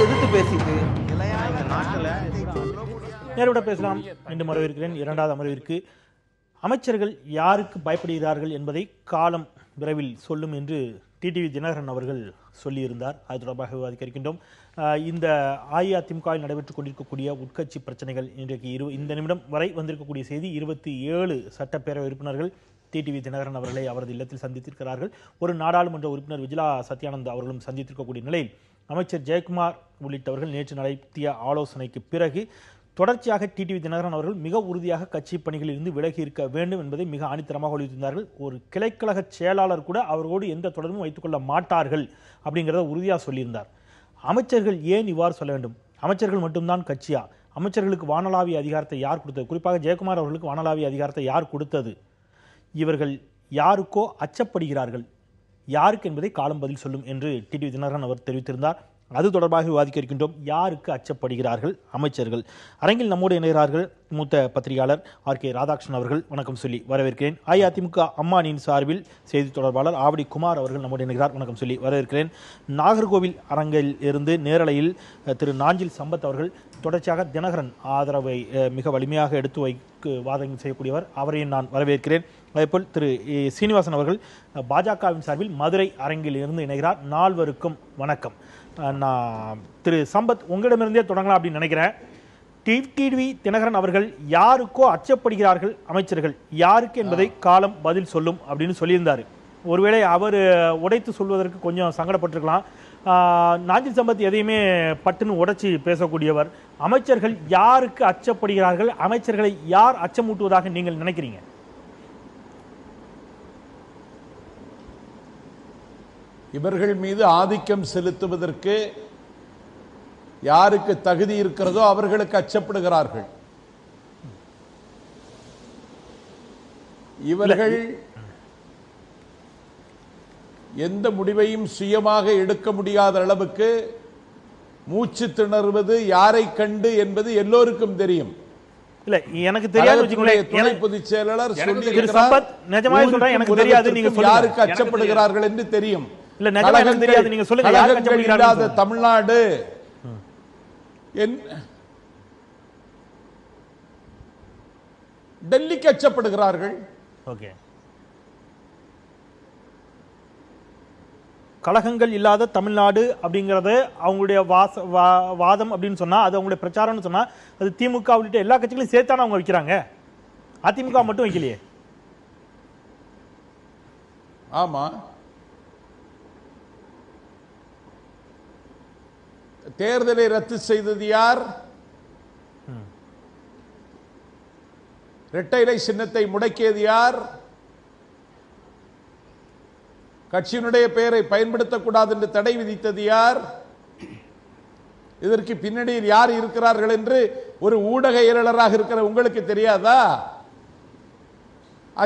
எதிர்த்து பேசிட்டு நேரோட பேசலாம் என்று வரவேற்கிறேன். இரண்டாவது அமர்விற்கு அமைச்சர்கள் யாருக்கு பயப்படுகிறார்கள் என்பதை காலம் விரைவில் சொல்லும் என்று டிடிவி தினகரன் அவர்கள் சொல்லியிருந்தார். அது தொடர்பாக விவாதிக்க இருக்கின்றோம். இந்த அஇஅதிமுகவில் நடைபெற்றுக் கொண்டிருக்கக்கூடிய உட்கட்சி பிரச்சனைகள் இன்றைக்கு இந்த நிமிடம் வரை வந்திருக்கக்கூடிய செய்தி 27 சட்டப்பேரவை உறுப்பினர்கள் டிடிவி தினகரன் அவர்களை அவரது இல்லத்தில் சந்தித்திருக்கிறார்கள். ஒரு நாடாளுமன்ற உறுப்பினர் விஜிலா சத்யானந்த் அவர்களும் சந்தித்திருக்கக்கூடிய நிலையில் அமைச்சர் ஜெயக்குமார் உள்ளிட்டவர்கள் நேற்று நடத்திய ஆலோசனைக்கு பிறகு தொடர்ச்சியாக டிடிவி தினகரன் அவர்கள் மிக உறுதியாக கட்சி பணிகளில் இருந்து விலகி இருக்க வேண்டும் என்பதை மிக ஆணித்தரமாக வலியுறுத்தினார்கள். ஒரு கிளைக்கழக செயலாளர் கூட அவரோடு எந்த தொடர்பும் வைத்துக் கொள்ள மாட்டார்கள் அப்படிங்கிறத உறுதியாக சொல்லியிருந்தார். அமைச்சர்கள் ஏன் இவ்வாறு சொல்ல வேண்டும்? அமைச்சர்கள் மட்டும்தான் கட்சியா? அமைச்சர்களுக்கு வானளாவிய அதிகாரத்தை யார் கொடுத்தது? குறிப்பாக ஜெயக்குமார் அவர்களுக்கு வானளாவிய அதிகாரத்தை யார் கொடுத்தது? இவர்கள் யாருக்கோ அச்சப்படுகிறார்கள், யாருக்கு என்பதை காலம் பதில் சொல்லும் என்று டிடிவி தினகரன் அவர் தெரிவித்திருந்தார். அது தொடர்பாக விவாதிக்க இருக்கின்றோம். யாருக்கு அச்சப்படுகிறார்கள் அமைச்சர்கள்? அரங்கில் நம்மோடு இணைகிறார்கள் மூத்த பத்திரிகையாளர் RK ராதாகிருஷ்ணன் அவர்கள். வணக்கம் சொல்லி வரவேற்கிறேன். அஇஅதிமுக அம்மானியின் சார்பில் செய்தி தொடர்பாளர் ஆவடி குமார் அவர்கள் நம்மோடு இணைகிறார். வணக்கம் சொல்லி வரவேற்கிறேன். நாகர்கோவில் அரங்கில் இருந்து நேரலையில் திரு நாஞ்சில் சம்பத் அவர்கள் தொடர்ச்சியாக தினகரன் ஆதரவை மிக வலிமையாக எடுத்து வாதம் செய்யக்கூடியவர், அவரையும் நான் வரவேற்கிறேன். அதேபோல் திரு சீனிவாசன் அவர்கள் பாஜகவின் சார்பில் மதுரை அரங்கில் இருந்து இணைகிறார். நால்வருக்கும் வணக்கம். நான் திரு சம்பத் உங்களிடமிருந்தே தொடங்கலாம் அப்படின்னு நினைக்கிறேன். டிடிவி தினகரன் அவர்கள் யாருக்கோ அச்சப்படுகிறார்கள் அமைச்சர்கள், யாருக்கு என்பதை காலம் பதில் சொல்லும் அப்படின்னு சொல்லியிருந்தாரு. ஒருவேளை அவர் உடைத்து சொல்வதற்கு கொஞ்சம் சங்கடப்பட்டிருக்கலாம். நாஞ்சில் சம்பத் எதையுமே பட்டுன்னு உடைச்சி பேசக்கூடியவர். அமைச்சர்கள் யாருக்கு அச்சப்படுகிறார்கள்? அமைச்சர்களை யார் அச்சமூட்டுவதாக நீங்கள் நினைக்கிறீங்க? இவர்கள் மீது ஆதிக்கம் செலுத்துவதற்கு யாருக்கு தகுதி இருக்கிறதோ அவர்களுக்கு அச்சப்படுகிறார்கள். இவர்கள் எந்த முடிவையும் சுயமாக எடுக்க முடியாத அளவுக்கு மூச்சு திணறுவது யாரை கண்டு என்பது எல்லோருக்கும் தெரியும். இல்ல எனக்கு தெரியாது. துணை பொதுச் செயலாளர் யாருக்கு அச்சப்படுகிறார்கள் என்று தெரியும். தமிழ்நாடு டெல்லிக்கு அச்சப்படுகிறார்கள். கழகங்கள் இல்லாத தமிழ்நாடு அப்படிங்கறது அவங்களுடைய வாதம் அப்படின்னு சொன்னா, அது அவங்களுடைய பிரச்சாரம்னு சொன்னா, அது திமுக உள்ளிட்ட எல்லா கட்சிகளையும் சேர்த்தான அவங்க வைக்கிறாங்க. அதிமுக மட்டும் வைக்கலையே. ஆமா, தேர்தலை ரத்து செய்தது யார்? இரட்டை இலை சின்னத்தை முடக்கியது யார்? கட்சியினுடைய பெயரை பயன்படுத்தக்கூடாது என்று தடை விதித்தது யார்? இதற்கு பின்னணியில் யார் இருக்கிறார்கள் என்று ஒரு ஊடகையாளராக இருக்கிற உங்களுக்கு தெரியாதா?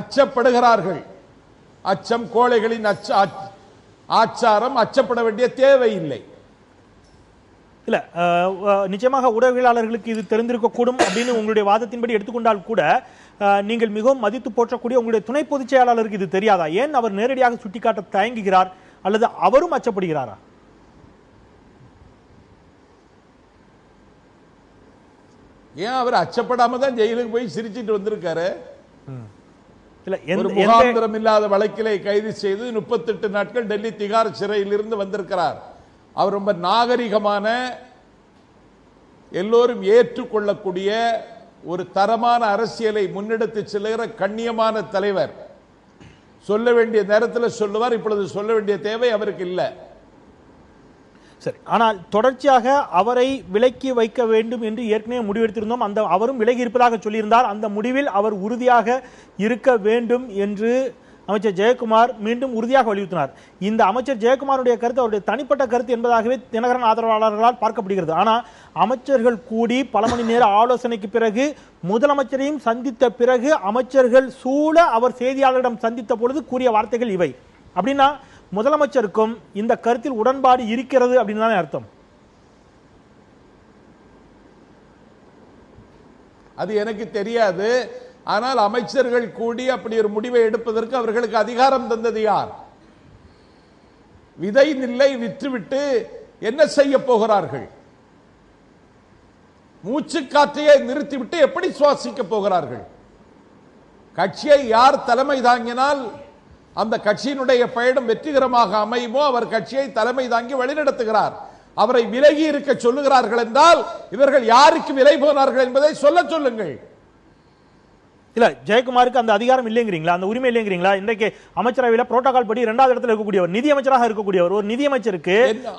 அச்சப்படுகிறார்கள். அச்சம் கோழைகளின் ஆச்சாரம். அச்சப்பட வேண்டிய தேவையில்லை. இல்ல, நிச்சயமாக ஊடகவியலாளர்களுக்கு இது தெரிந்திருக்க கூடும் அப்படின்னு உங்களுடைய வாதத்தின்படி எடுத்துக்கொண்டால் கூட, நீங்கள் மிகவும் மதித்து போற்றக்கூடிய உங்களுடைய துணை பொதுச் செயலாளருக்கு இது தெரியாதா? ஏன் அவர் நேரடியாக சுட்டிக்காட்ட தயங்குகிறார்? அல்லது அவரும் அச்சப்படுகிறாரா? ஏன் அவர் அச்சப்படாம தான் ஜெயிலுக்கு போய் சிரிச்சிட்டு வந்திருக்காரு. முகாந்திரம் இல்லாத வழக்கிலே கைது செய்து 38 நாட்கள் டெல்லி திகார் சிறையில் இருந்து வந்திருக்கிறார். அவர் ரொம்ப நாகரிகமான, எல்லோரும் ஏற்றுக்கொள்ளக்கூடிய ஒரு தரமான அரசியலை முன்னெடுத்து செல்லுகிற கண்ணியமான தலைவர். சொல்ல வேண்டிய நேரத்தில் சொல்லுவார். இப்பொழுது சொல்ல வேண்டிய தேவை அவருக்கு இல்லை. சரி, ஆனால் தொடர்ச்சியாக அவரை விலக்கி வைக்க வேண்டும் என்று ஏற்கனவே முடிவெடுத்திருந்தோம். அந்த அவரும் விலகி இருப்பதாக சொல்லியிருந்தார். அந்த முடிவில் அவர் உறுதியாக இருக்க வேண்டும் என்று அமைச்சர் ஜெயக்குமார் மீண்டும் உறுதியாக வலியுறுத்தினார். இந்த அமைச்சர் ஜெயக்குமாருடைய கருத்து அவருடைய தனிப்பட்ட கருத்து என்பதாகவே தினகரன் ஆதரவாளர்களால் பார்க்கப்படுகிறது. ஆனால் அமைச்சர்கள் கூடி பல மணி நேர ஆலோசனைக்கு பிறகு, முதலமைச்சரையும் சந்தித்த பிறகு, அமைச்சர்கள் சூழ அவர் செய்தியாளரிடம் சந்தித்த பொழுது கூறிய வார்த்தைகள் இவை. அப்படின்னா முதலமைச்சருக்கும் இந்த கருத்தில் உடன்பாடு இருக்கிறது அப்படின்னு தானே அர்த்தம்? அது எனக்கு தெரியாது. ஆனால் அமைச்சர்கள் கூடி அப்படி ஒரு முடிவை எடுப்பதற்கு அவர்களுக்கு அதிகாரம் தந்தது யார்? விதை நெல்லை விற்றுவிட்டு என்ன செய்ய போகிறார்கள்? மூச்சு காற்றையை நிறுத்திவிட்டு எப்படி சுவாசிக்க போகிறார்கள்? கட்சியை யார் தலைமை தாங்கினால் அந்த கட்சியினுடைய பயணம் வெற்றிகரமாக அமையுமோ அவர் கட்சியை தலைமை தாங்கி வழிநடத்துகிறார். அவரை விலகி இருக்க சொல்லுகிறார்கள் என்றால் இவர்கள் யாருக்கு விலை போனார்கள் என்பதை சொல்லுங்கள். இல்ல, ஜெயக்குமாருக்கு அந்த அதிகாரம் இல்லைங்கிறீங்களா? அந்த உரிமை இல்லைங்கிறீங்களா? இன்றைக்கு அமைச்சரவையில் புரோட்டோகால் படி 2வது இடத்துல இருக்கக்கூடியவர், நிதியமைச்சராக இருக்கக்கூடியவர், ஒரு நிதியமைச்சருக்கு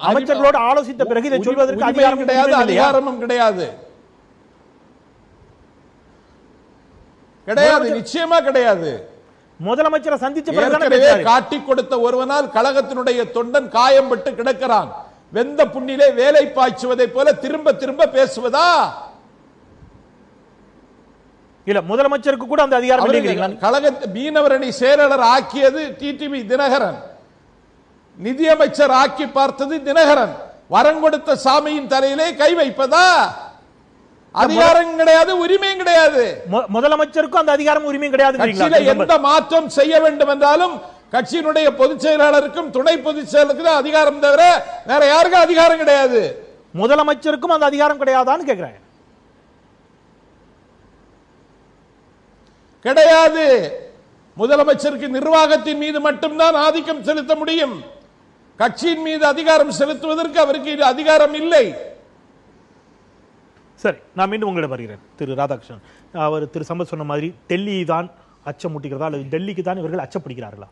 அமைச்சர்களோடு ஆலோசித்த பிறகு இதை சொல்வதற்கு அதிகாரம் கிடையாது, அதிகாரமும் கிடையாது. கிடையாது, நிச்சயமா கிடையாது. முதலமைச்சரை சந்திச்ச பிறகு காட்டி கொடுத்த ஒருவனால் கழகத்தினுடைய தொண்டன் காயம்பட்டு கிடக்கிறான். வெந்த புண்ணிலே வேலை பாய்ச்சுவதை போல திரும்ப திரும்ப பேசுவதா? இல்ல, முதலமைச்சருக்கு கூட அந்த அதிகாரம் இல்லைங்கிறீங்களா? கழக மீனவரணி செயலாளர் ஆக்கியது டிடிவி தினகரன், நிதியமைச்சர் ஆக்கி பார்த்தது தினகரன். வரம் கொடுத்த சாமியின் தலையிலே கை வைப்பதா? அதிகாரம் கிடையாது, உரிமையும் கிடையாது. முதலமைச்சருக்கும் அந்த அதிகாரம் உரிமையும் கிடையாது. எந்த மாற்றம் செய்ய வேண்டும் என்றாலும் கட்சியினுடைய பொதுச் செயலாளருக்கும் துணை பொதுச் செயலாளருக்கும் அதிகாரம் தவிர வேற யாருக்கும் அதிகாரம் கிடையாது. முதலமைச்சருக்கும் அந்த அதிகாரம் கிடையாதான்னு கேட்கிறேன். கிடையாது. முதலமைச்சருக்கு நிர்வாகத்தின் மீது மட்டும்தான் ஆதிக்கம் செலுத்த முடியும். கட்சியின் மீது அதிகாரம் செலுத்துவதற்கு அவருக்கு அதிகாரம் இல்லை. சரி, நான் மீண்டும் உங்களிடம் வருகிறேன். திரு ராதாகிருஷ்ணன், அவர் திரு சம்பத் சொன்ன மாதிரி டெல்லி தான் அச்சமூட்டுகிறதா அல்லது டெல்லிக்கு தான் இவர்கள் அச்சப்படுகிறார்களா?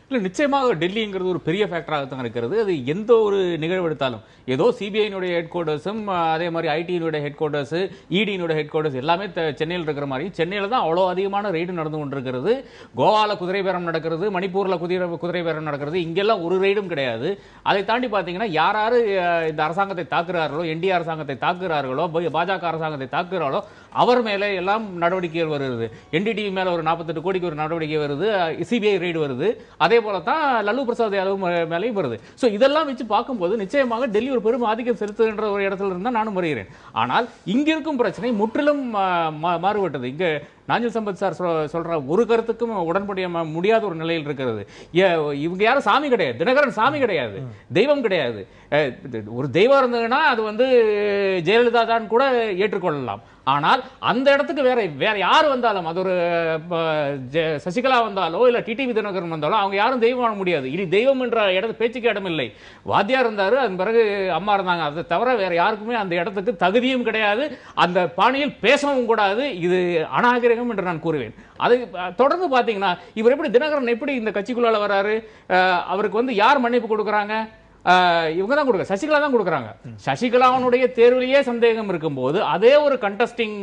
இல்லை, நிச்சயமாக டெல்லிங்கிறது ஒரு பெரிய ஃபேக்டராக தான் இருக்கிறது. அது எந்த ஒரு நிகழ்வு எடுத்தாலும் ஏதோ சிபிஐனுடைய ஹெட் குவார்ட்டர்ஸும் அதே மாதிரி ஐடியினுடைய ஹெட் குவார்ட்டர்ஸ், இடியினுடைய ஹெட் குவார்ட்டர்ஸ் எல்லாமே சென்னையில் இருக்கிற மாதிரி சென்னையில் தான் அவ்வளோ அதிகமான ரெய்டு நடந்து கொண்டிருக்கிறது. கோவாவில் குதிரை பேரம் நடக்கிறது, மணிப்பூரில் குதிரை பேரம் நடக்கிறது, இங்கெல்லாம் ஒரு ரெய்டும் கிடையாது. அதை தாண்டி பார்த்தீங்கன்னா யார் இந்த அரசாங்கத்தை தாக்குறார்களோ, என்டிஏ அரசாங்கத்தை தாக்குறார்களோ, பாஜக அரசாங்கத்தை தாக்குறார்களோ அவர் மேலே எல்லாம் நடவடிக்கைகள் வருது. என்டிடிவி மேலே ஒரு 48 கோடிக்கு ஒரு நடவடிக்கை வருது, சிபிஐ ரெய்டு வருது. அதே போல தான் லல்லு பிரசாத் யாதவ் மேலேயும் வருது. ஸோ இதெல்லாம் வச்சு பார்க்கும்போது நிச்சயமாக டெல்லி ஒரு பெரும் ஆதிக்கம் செலுத்துகின்ற ஒரு இடத்துல இருந்தால் நானும் வருகிறேன். ஆனால் இங்கிருக்கும் பிரச்சனை முற்றிலும் மாறுபட்டது. இங்க நாஞ்சில் சம்பத் சார் சொல்ற ஒரு கருத்துக்கும் உடன்படிய முடியாத ஒரு நிலையில் இருக்கிறது. இவங்க யாரும் சாமி கிடையாது, தினகரன் சாமி கிடையாது, தெய்வம் கிடையாது. ஒரு தெய்வம் இருந்ததுன்னா அது ஜெயலலிதா தான் கூட ஏற்றுக்கொள்ளலாம். ஆனால் அந்த இடத்துக்கு வேற யார் வந்தாலும், அது ஒரு சசிகலா வந்தாலோ இல்ல டிடிவி தினகரன் வந்தாலோ அவங்க யாரும் தெய்வம் ஆக முடியாது. இனி தெய்வம் என்ற இடத்து பேச்சுக்கு இடம் இல்லை. வாத்தியார் இருந்தாரு, அதன் பிறகு அம்மா இருந்தாங்க. அதை தவிர வேற யாருக்குமே அந்த இடத்துக்கு தகுதியும் கிடையாது, அந்த பாணியில் பேசவும் கூடாது. இது அநாகரிகம் என்று நான் கூறுவேன். அதை தொடர்ந்து பாத்தீங்கன்னா இவர் எப்படி தினகரன் எப்படி இந்த கட்சிக்குள்ளால வராரு? அவருக்கு யார் மன்னிப்பு கொடுக்கறாங்க? இவங்க தான் கொடுக்க, சசிகலா தான் கொடுக்கறாங்க. சசிகலாவுடைய தேர்விலேயே சந்தேகம் இருக்கும்போது, அதே ஒரு கண்டஸ்டிங்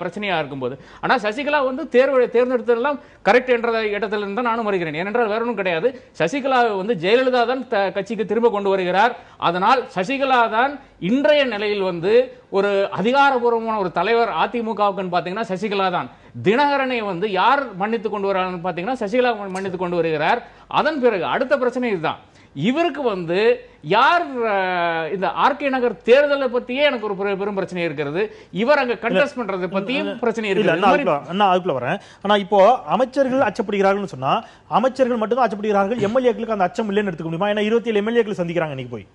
பிரச்சனையா இருக்கும்போது, ஆனா சசிகலா தேர்ந்தெடுத்ததெல்லாம் கரெக்ட் என்ற இடத்துல இருந்து நானும் வருகிறேன். ஏனென்றால் வேற ஒன்றும் கிடையாது. சசிகலா ஜெயலலிதா தான் கட்சிக்கு திரும்ப கொண்டு வருகிறார். அதனால் சசிகலா தான் இன்றைய நிலையில் ஒரு அதிகாரபூர்வமான ஒரு தலைவர் அதிமுகவுக்கு பாத்தீங்கன்னா சசிகலா தான். தினகரனை யார் மன்னித்து கொண்டு வரான்னு பாத்தீங்கன்னா சசிகலா மன்னித்து கொண்டு வருகிறார். அதன் பிறகு அடுத்த பிரச்சனை இதுதான். இவருக்கு யார் இந்த ஆர்கே நகர் தேர்தலை பத்தியே எனக்கு ஒரு பெரும் பிரச்சனை இருக்கிறது. இவர் அங்க கண்டெஸ்ட் பண்றதை பத்தியும் பிரச்சனை இருக்கு. வரேன். ஆனா இப்போ அமைச்சர்கள் அச்சப்படுகிறார்கள் சொன்னா அமைச்சர்கள் மட்டும்தான் அச்சப்படுகிறார்கள், எம்எல்ஏக்களுக்கு அந்த அச்சம் இல்லைன்னு எடுத்துக்க முடியுமா? ஏன்னா 27 எம்எல்ஏக்கள் சந்திக்கிறாங்க இன்னைக்கு போய்.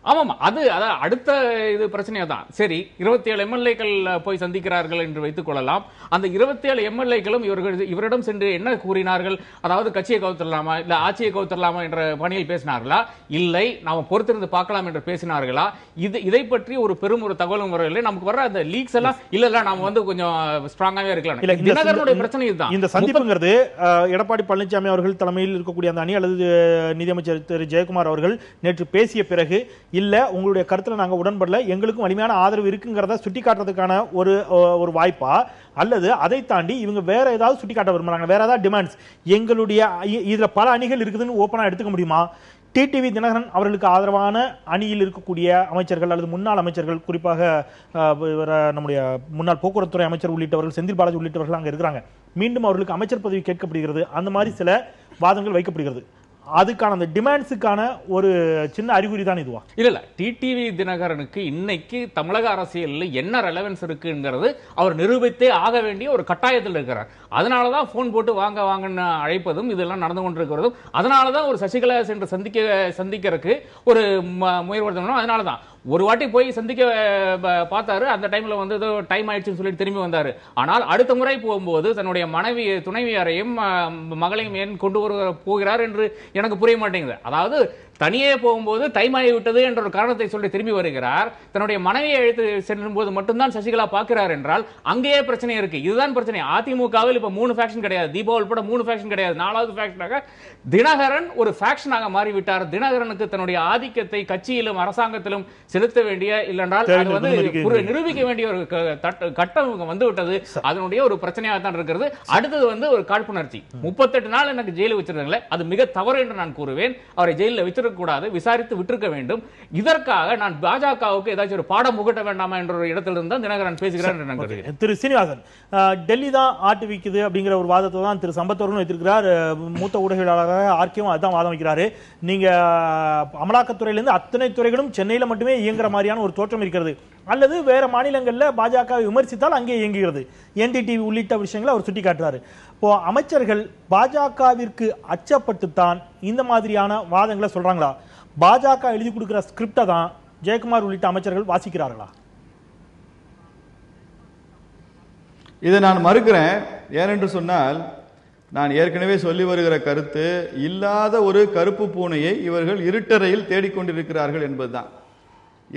ஆமாம், அது அடுத்த இது பிரச்சனையா தான். சரி, 27 எம்எல்ஏக்கள் போய் சந்திக்கிறார்கள் என்று வைத்துக் கொள்ளலாம். அந்த 27 எம்எல்ஏக்களும் இவரிடம் சென்று என்ன கூறினார்கள்? அதாவது கட்சியை கவுத்தரலாமா இல்ல ஆட்சியை கவுத்தரலாமா என்ற பணியில் பேசினார்களா, இல்லை நாம பொறுத்திருந்து பார்க்கலாம் என்று பேசினார்களா? இதை பற்றி ஒரு பெரும் ஒரு தகவலும் வரவில்லை. நமக்கு வர அந்த லீக்ஸ் எல்லாம் இல்ல நாம கொஞ்சம் ஸ்ட்ராங்காவே இருக்கலாம். தினகரனுடைய பிரச்சனை இதுதான். இந்த சந்திப்புங்கிறது எடப்பாடி பழனிசாமி அவர்கள் தலைமையில் இருக்கக்கூடிய அந்த அணி அல்லது நிதியமைச்சர் திரு ஜெயக்குமார் அவர்கள் நேற்று பேசிய பிறகு இல்ல உங்களுடைய கருத்துல நாங்க உடன்படல, எங்களுக்கும் வலிமையான ஆதரவு இருக்குங்கிறத சுட்டி காட்டுறதுக்கான ஒரு வாய்ப்பா, அல்லது அதை தாண்டி இவங்க வேற ஏதாவது சுட்டி காட்ட விரும்புறாங்க, வேற ஏதாவது டிமாண்ட்ஸ் எங்களுடைய இதுல பல அணிகள் இருக்குதுன்னு ஓப்பனா எடுத்துக்க முடியுமா? டிடிவி தினகரன் அவர்களுக்கு ஆதரவான அணியில் இருக்கக்கூடிய அமைச்சர்கள் அல்லது முன்னாள் அமைச்சர்கள், குறிப்பாக நம்முடைய முன்னாள் போக்குவரத்துறை அமைச்சர் உள்ளிட்டவர்கள், செந்தில் பாலாஜி உள்ளிட்டவர்கள் அங்க இருக்கிறாங்க. மீண்டும் அவர்களுக்கு அமைச்சர் பதவி கேட்கப்படுகிறது. அந்த மாதிரி சில வாதங்கள் வைக்கப்படுகிறது. அதுக்கான அந்த டிமாண்ட்ஸுக்கான ஒரு சின்ன அறிகுறி தான் இதுவா? இல்ல டிடிவி தினகரனுக்கு இன்னைக்கு தமிழக அரசியலில் என்ன ரெலவன்ஸ் இருக்குங்கிறது அவர் நிரூபித்தே ஆக வேண்டிய ஒரு கட்டாயத்தில் இருக்கிறார். அதனாலதான் போன் போட்டு வாங்க வாங்கன்னு அழைப்பதும் இதெல்லாம் நடந்து கொண்டிருக்கிறதும், அதனாலதான் ஒரு சசிகலா சென்று சந்திக்கிறதுக்கு ஒரு முயற்சி. அதனாலதான் ஒரு வாட்டி போய் சந்திக்க பார்த்தாரு. அந்த டைம்ல வந்து ஏதோ டைம் ஆயிடுச்சுன்னு சொல்லிட்டு திரும்பி வந்தாரு. ஆனால் அடுத்த முறை போகும்போது தன்னுடைய துணைவியாரையும் மகளையும் ஏன் கொண்டு போகிறார் என்று எனக்கு புரிய மாட்டேங்குது. அதாவது தனியே போகும்போது டைம் ஆகிவிட்டது என்ற ஒரு காரணத்தை சொல்லி திரும்பி வருகிறார். தன்னுடைய மனைவியை அழைத்து செல்லும் போது மட்டும்தான் சசிகலா பார்க்கிறார் என்றால் அங்கேயே பிரச்சனை இருக்கு. இதுதான் பிரச்சனை. அதிமுகவில் இப்ப 3 ஃபேக்ஷன் கிடையாது, தீபாவளி உட்பட 3 ஃபேக்ஷன் கிடையாது. 4வது ஃபேக்ஷனாக தினகரன் ஒரு ஃபேக்ஷனாக மாறிவிட்டார். தினகரனுக்கு தன்னுடைய ஆதிக்கத்தை கட்சியிலும் அரசாங்கத்திலும் செலுத்த வேண்டிய, இல்லைன்றால் அது வந்து நிரூபிக்க வேண்டிய ஒரு கட்டம் வந்து விட்டது. அதனுடைய ஒரு பிரச்சனையாக தான் இருக்கிறது. அடுத்தது வந்து ஒரு காழ்ப்புணர்ச்சி. 38 நாள் எனக்கு ஜெயிலில் வச்சிருந்தாங்களே, அது மிக தவறு என்று நான் கூறுவேன். அவரை ஜெயிலில் வச்சிருக்க கூடாது, விசாரித்து விட்டிருக்க வேண்டும். இதற்காக நான் பாஜகவுக்கு ஏதாச்சும் ஒரு பாடம் புகட்ட வேண்டாமா என்ற ஒரு இடத்திலிருந்து தான் தினகரன் பேசுகிறார் என்று நான் கருதுகிறேன். திரு சீனிவாசன், டெல்லி தான் ஆட்டு விக்குது அப்படிங்கிற ஒரு வாதத்தை தான் திரு சம்பத் அவர்களும் வைத்திருக்கிறார். மூத்த ஊடகவியலாளராக ஆர்கேவும் அதான் வாதம் வைக்கிறாரு. நீங்க அமலாக்கத்துறையிலிருந்து அத்தனை துறைகளும் சென்னையில மட்டுமே இயங்குற மாதிரியான ஒரு தோற்றம் இருக்கிறது, அல்லது வேற மாநிலங்களில் பாஜக விமர்சித்தால் அங்கே இயங்குகிறது, என்டிடிவி உள்ளிட்ட விஷயங்களை அவர் சுட்டிக்காட்டுறாரு. இப்போ அமைச்சர்கள் பாஜகவிற்கு அச்சப்பட்டுத்தான் இந்த மாதிரியான வாதங்களை சொல்றாங்களா? பாஜக எழுதி கொடுக்கிற ஸ்கிரிப்டை தான் ஜெயக்குமார் உள்ளிட்ட அமைச்சர்கள் வாசிக்கிறார்களா? இதை நான் மறுக்கிறேன். ஏனென்று சொன்னால், நான் ஏற்கனவே சொல்லி வருகிற கருத்து, இல்லாத ஒரு கருப்பு பூனையை இவர்கள் இருட்டறையில் தேடிக்கொண்டிருக்கிறார்கள் என்பதுதான்.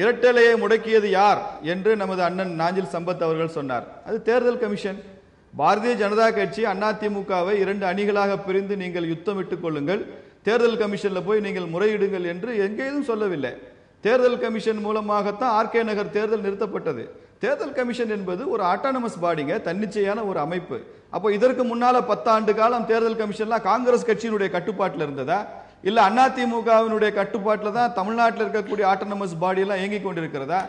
இரட்டலையை முடக்கியது யார் என்று நமது அண்ணன் நாஞ்சில் சம்பத் அவர்கள் சொன்னார். அது தேர்தல் கமிஷன். பாரதிய ஜனதா கட்சி அதிமுகவை 2 அணிகளாக பிரிந்து நீங்கள் யுத்தமிட்டுக் கொள்ளுங்கள், தேர்தல் கமிஷன்ல போய் நீங்கள் முறையிடுங்கள் என்று எங்கேயும் சொல்லவில்லை. தேர்தல் கமிஷன் மூலமாகத்தான் ஆர்கே நகர் தேர்தல் நிறுத்தப்பட்டது. தேர்தல் கமிஷன் என்பது ஒரு ஆட்டானமஸ் பாடிங்க, தன்னிச்சையான ஒரு அமைப்பு. அப்போ இதற்கு முன்னால 10 ஆண்டு காலம் தேர்தல் கமிஷன்லாம் காங்கிரஸ் கட்சியினுடைய கட்டுப்பாட்டில் இருந்ததா, இல்ல அதிமுகவினுடைய கட்டுப்பாட்டில் தான் தமிழ்நாட்டில் இருக்கக்கூடிய ஆட்டோனமஸ் பாடி எல்லாம் இயங்கிக் கொண்டிருக்கிறதா?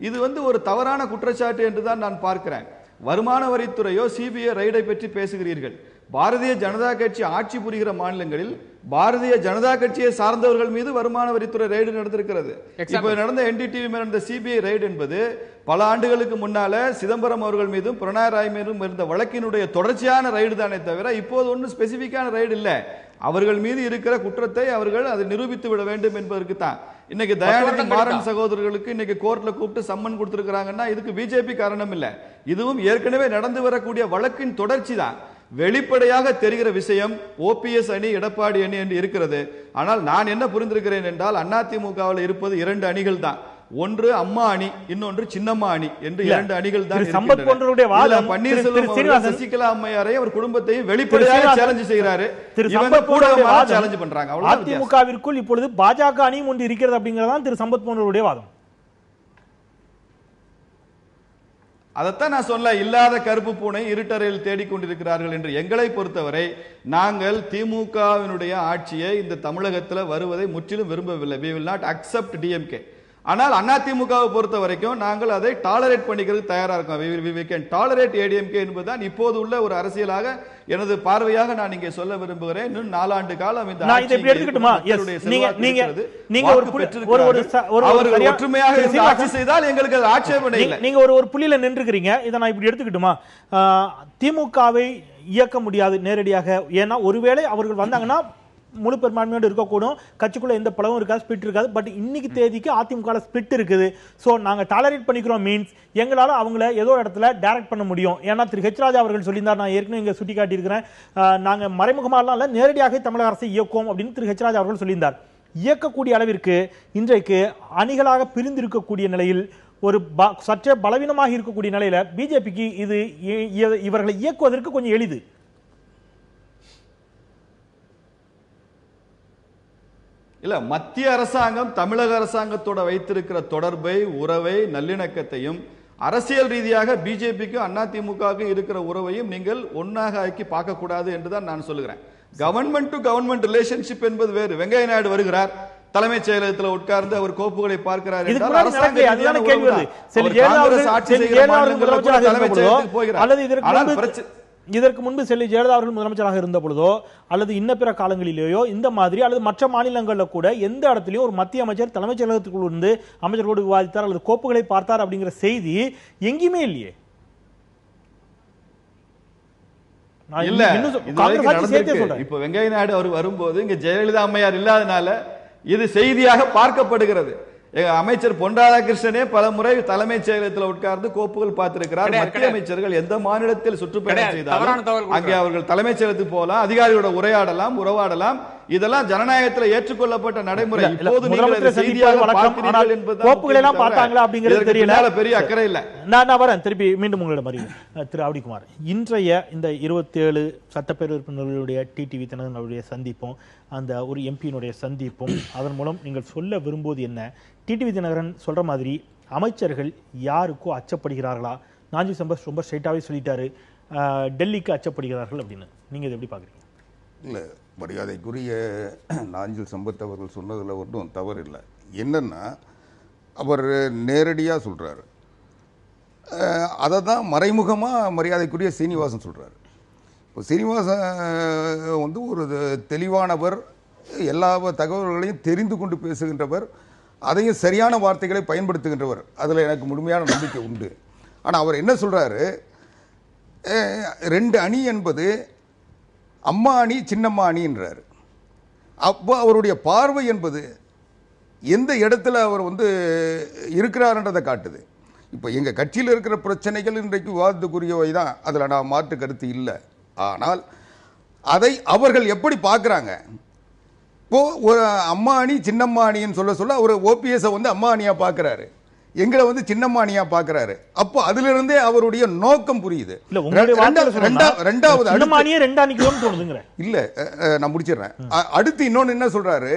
இது வந்து ஒரு தவறான குற்றச்சாட்டு என்று தான் நான் பார்க்கிறேன். வருமான வரித்துறையோ சிபிஐ ரைடை பற்றி பேசுகிறீர்கள். பாரதிய ஜனதா கட்சி ஆட்சி புரிகிற மாநிலங்களில் பாரதிய ஜனதா கட்சியை சார்ந்தவர்கள் மீது வருமான வரித்துறை ரைடு நடந்திருக்கிறது. இப்ப நடந்த என்டிடிவி மேல நடந்த சிபிஐ ரைடு என்பது பல ஆண்டுகளுக்கு முன்னால சிதம்பரம் அவர்கள் மீதும் பிரணாய் ராய் மீதும் இருந்த வழக்கினுடைய தொடர்ச்சியான ரைடு தானே தவிர இப்போது ஒன்றும் ஸ்பெசிபிக்கான ரைடு இல்ல. அவர்கள் மீது இருக்கிற குற்றத்தை அவர்கள் அதை நிரூபித்து விட வேண்டும் என்பதற்கு தான். இன்னைக்கு தயாநிதி மாறன் சகோதரர்களுக்கு இன்னைக்கு கோர்ட்ல கூப்பிட்டு சம்மன் கொடுத்திருக்கிறாங்கன்னா இதுக்கு பிஜேபி காரணம் இல்ல. இதுவும் ஏற்கனவே நடந்து வரக்கூடிய வழக்கின் தொடர்ச்சி தான். வெளிப்படையாக தெரிகிற விஷயம் ஓபிஎஸ் அணி எடப்பாடி அணி என்று இருக்கிறது. ஆனால் நான் என்ன புரிந்திருக்கிறேன் என்றால், அதிமுகவில் இருப்பது 2 அணிகள் தான். ஒன்று அம்மா அணி, இன்னொன்று சின்னம்மா அணி என்று 2 அணிகள் தான். பன்னீர்செல்வம் சசிகலா அம்மையாரை அவர் குடும்பத்தையும் வெளிப்படையாக சேலஞ்ச் செய்கிறாரு. சேலஞ்ச் பண்றாங்க. அதிமுகவிற்குள் இப்பொழுது பாஜக அணியும் ஒன்று இருக்கிறது அப்படிங்கறதான் திரு சம்பத் போன்றவருடைய வாதம். அதைத்தான் நான் சொல்ல, இல்லாத கருப்பு பூனை இருட்டறையில் தேடிக்கொண்டிருக்கிறார்கள் என்று. எங்களை பொறுத்தவரை நாங்கள் திமுகவினுடைய ஆட்சியை இந்த தமிழகத்தில் வருவதை முற்றிலும் விரும்பவில்லை. we will not accept DMK. ஆனால் அதிமுகவை பொறுத்த வரைக்கும் நாங்கள் அதை டாலரேட் பண்ணிக்கிறது தயாரா இருக்கோம். we can tolerate ADMK என்பதுதான் இப்போது உள்ள ஒரு அரசியலாக எனது பார்வையாக நான் இங்கே சொல்ல விரும்புகிறேன். இன்னும் 4 ஆண்டு காலம் இந்த ஆட்சி செய்தால் எங்களுக்கு அது ஆட்சேபனை இல்லை. நீங்க ஒரு புள்ளியில நின்றுக்கிறீங்க. இதை நான் இப்படி எடுத்துக்கிட்டுமா, திமுகவை இயக்க முடியாது நேரடியாக. ஏன்னா ஒருவேளை அவர்கள் வந்தாங்கன்னா முழு பெரும்பான்மையோடு இருக்கக்கூடும், கட்சிக்குள்ள எந்த பலவும் இருக்காது, ஸ்பிளிட் இருக்காது. பட் இன்னைக்கு தேதிக்கு அதிமுக ஸ்பிளிட் இருக்குது. ஸோ நாங்க டாலரேட் பண்ணிக்கிறோம் மீன்ஸ் எங்களால அவங்கள ஏதோ இடத்துல டைரக்ட் பண்ண முடியும். ஏன்னா திரு ஹெச் ராஜா அவர்கள் சொல்லியிருந்தார், நான் ஏற்கனவே இங்க சுட்டி காட்டியிருக்கிறேன், நாங்க மறைமுகமாலாம் இல்ல நேரடியாக தமிழக அரசை இயக்குவோம் அப்படின்னு திரு ஹெச் ராஜா அவர்கள் சொல்லியிருந்தார். இயக்கக்கூடிய அளவிற்கு இன்றைக்கு அணிகளாக பிரிந்திருக்கக்கூடிய நிலையில், ஒரு சற்றே பலவீனமாக இருக்கக்கூடிய நிலையில பிஜேபிக்கு இது இவர்களை இயக்குவதற்கு கொஞ்சம் எளிது. இல்ல, மத்திய அரசாங்கம் தமிழக அரசாங்கத்தோட வைத்திருக்கிற தொடர்பை, உறவை, நல்லிணக்கத்தையும் அரசியல் ரீதியாக பிஜேபிக்கு அதிமுகவுக்கு இருக்கிற உறவையும் நீங்கள் ஒன்னாக ஆக்கி பார்க்க கூடாது என்றுதான் நான் சொல்லுகிறேன். கவர்மெண்ட் டு கவர்மெண்ட் ரிலேஷன்ஷிப் என்பது வேறு. வெங்கைய நாயுடு வருகிறார், தலைமைச் செயலகத்தில் உட்கார்ந்து அவர் கோப்புகளை பார்க்கிறார் என்றால் அரசாங்க ரீதியான உறவு. இதற்கு முன்பு செல்வி ஜெயலலிதா அவர்கள் முதலமைச்சராக இருந்த பொழுதோ அல்லது இன்ன பிற காலங்களிலேயோ இந்த மாதிரி அல்லது மற்ற மாநிலங்களில் கூட எந்த இடத்துலையும் ஒரு மத்திய அமைச்சர் தலைமைச் செயலகத்துக்குள் இருந்து அமைச்சர்களோடு விவாதித்தார் அல்லது கோப்புகளை பார்த்தார் அப்படிங்கிற செய்தி எங்கேயுமே இல்லையே. இல்ல, இப்ப வெங்கைய நாயுடு அவர் வரும்போது இங்க ஜெயலலிதா அம்மையார் இல்லாதனால இது செய்தியாக பார்க்கப்படுகிறது. அமைச்சர் பொன் ராதாகிருஷ்ணனே பல முறை தலைமைச் செயலகத்தில் உட்கார்ந்து கோப்புகள் பார்த்திருக்கிறார். மத்திய அமைச்சர்கள் எந்த மாநிலத்தில் சுற்றுப்பயணம் செய்தாலும் அங்கே அவர்கள் தலைமைச் செயலகத்துக்கு போகலாம், அதிகாரியோட உரையாடலாம், உறவாடலாம். இதெல்லாம் ஜனநாயகத்தில் ஏற்றுக்கொள்ளப்பட்ட நடைமுறை. இப்போது கோப்புகளை எல்லாம் பார்த்தாங்களா அப்படிங்கிறது தெரியல, பெரிய அக்கறை இல்ல. நான் வரேன் திருப்பி மீண்டும் உங்களிடம் வருகிறேன். திரு ஆவடிக்குமார், இன்றைய இந்த 27 சட்டப்பேரவை உறுப்பினர்களுடைய டிடிவி தினகரனுடைய சந்திப்பும் அந்த ஒரு எம்பியினுடைய சந்திப்பும் அதன் மூலம் நீங்கள் சொல்ல விரும்புவது என்ன? டிடிவி தினகரன் சொல்ற மாதிரி அமைச்சர்கள் யாருக்கோ அச்சப்படுகிறார்களா? நாஞ்சில் சம்பத் ரொம்ப ஸ்ட்ரைட்டாவே சொல்லிட்டாரு, டெல்லிக்கு அச்சப்படுகிறார்கள் அப்படின்னு. நீங்க இதை எப்படி பாக்குறீங்க? இல்லை, மரியாதைக்குரிய நாஞ்சில் சம்பத் அவர்கள் சொன்னதில் ஒன்றும் தவறு இல்லை. என்னன்னா அவர் நேரடியாக சொல்கிறாரு, அதை தான் மறைமுகமாக மரியாதைக்குரிய சீனிவாசன் சொல்கிறாரு. இப்போ சீனிவாசன் வந்து ஒரு தெளிவானவர், எல்லா தகவல்களையும் தெரிந்து கொண்டு பேசுகின்றவர், அதையும் சரியான வார்த்தைகளை பயன்படுத்துகின்றவர். அதில் எனக்கு முழுமையான நம்பிக்கை உண்டு. ஆனால் அவர் என்ன சொல்கிறாரு, 2 அணி என்பது அம்மா அணி சின்னம்மா அணின்றார். அப்போ அவருடைய பார்வை என்பது எந்த இடத்துல அவர் வந்து இருக்கிறார்ன்றதை காட்டுது. இப்போ எங்கள் கட்சியில் இருக்கிற பிரச்சனைகள் இன்றைக்கு விவாதத்துக்குரியவை தான், அதில் நான் மாற்று கருத்து இல்லை. ஆனால் அதை அவர்கள் எப்படி பார்க்குறாங்க? இப்போது ஒரு அம்மா அணி சின்னம்மா அணின்னு சொல்ல அவர் ஓபிஎஸை வந்து அம்மா அணியாக பார்க்குறாரு, எங்களை வந்து சின்னம்மா அணியா பார்க்குறாரு. அப்போ அதிலிருந்தே அவருடைய நோக்கம் புரியுது. இல்லை, நான் முடிச்சிடுறேன். அடுத்து இன்னொன்று என்ன சொல்கிறாரு,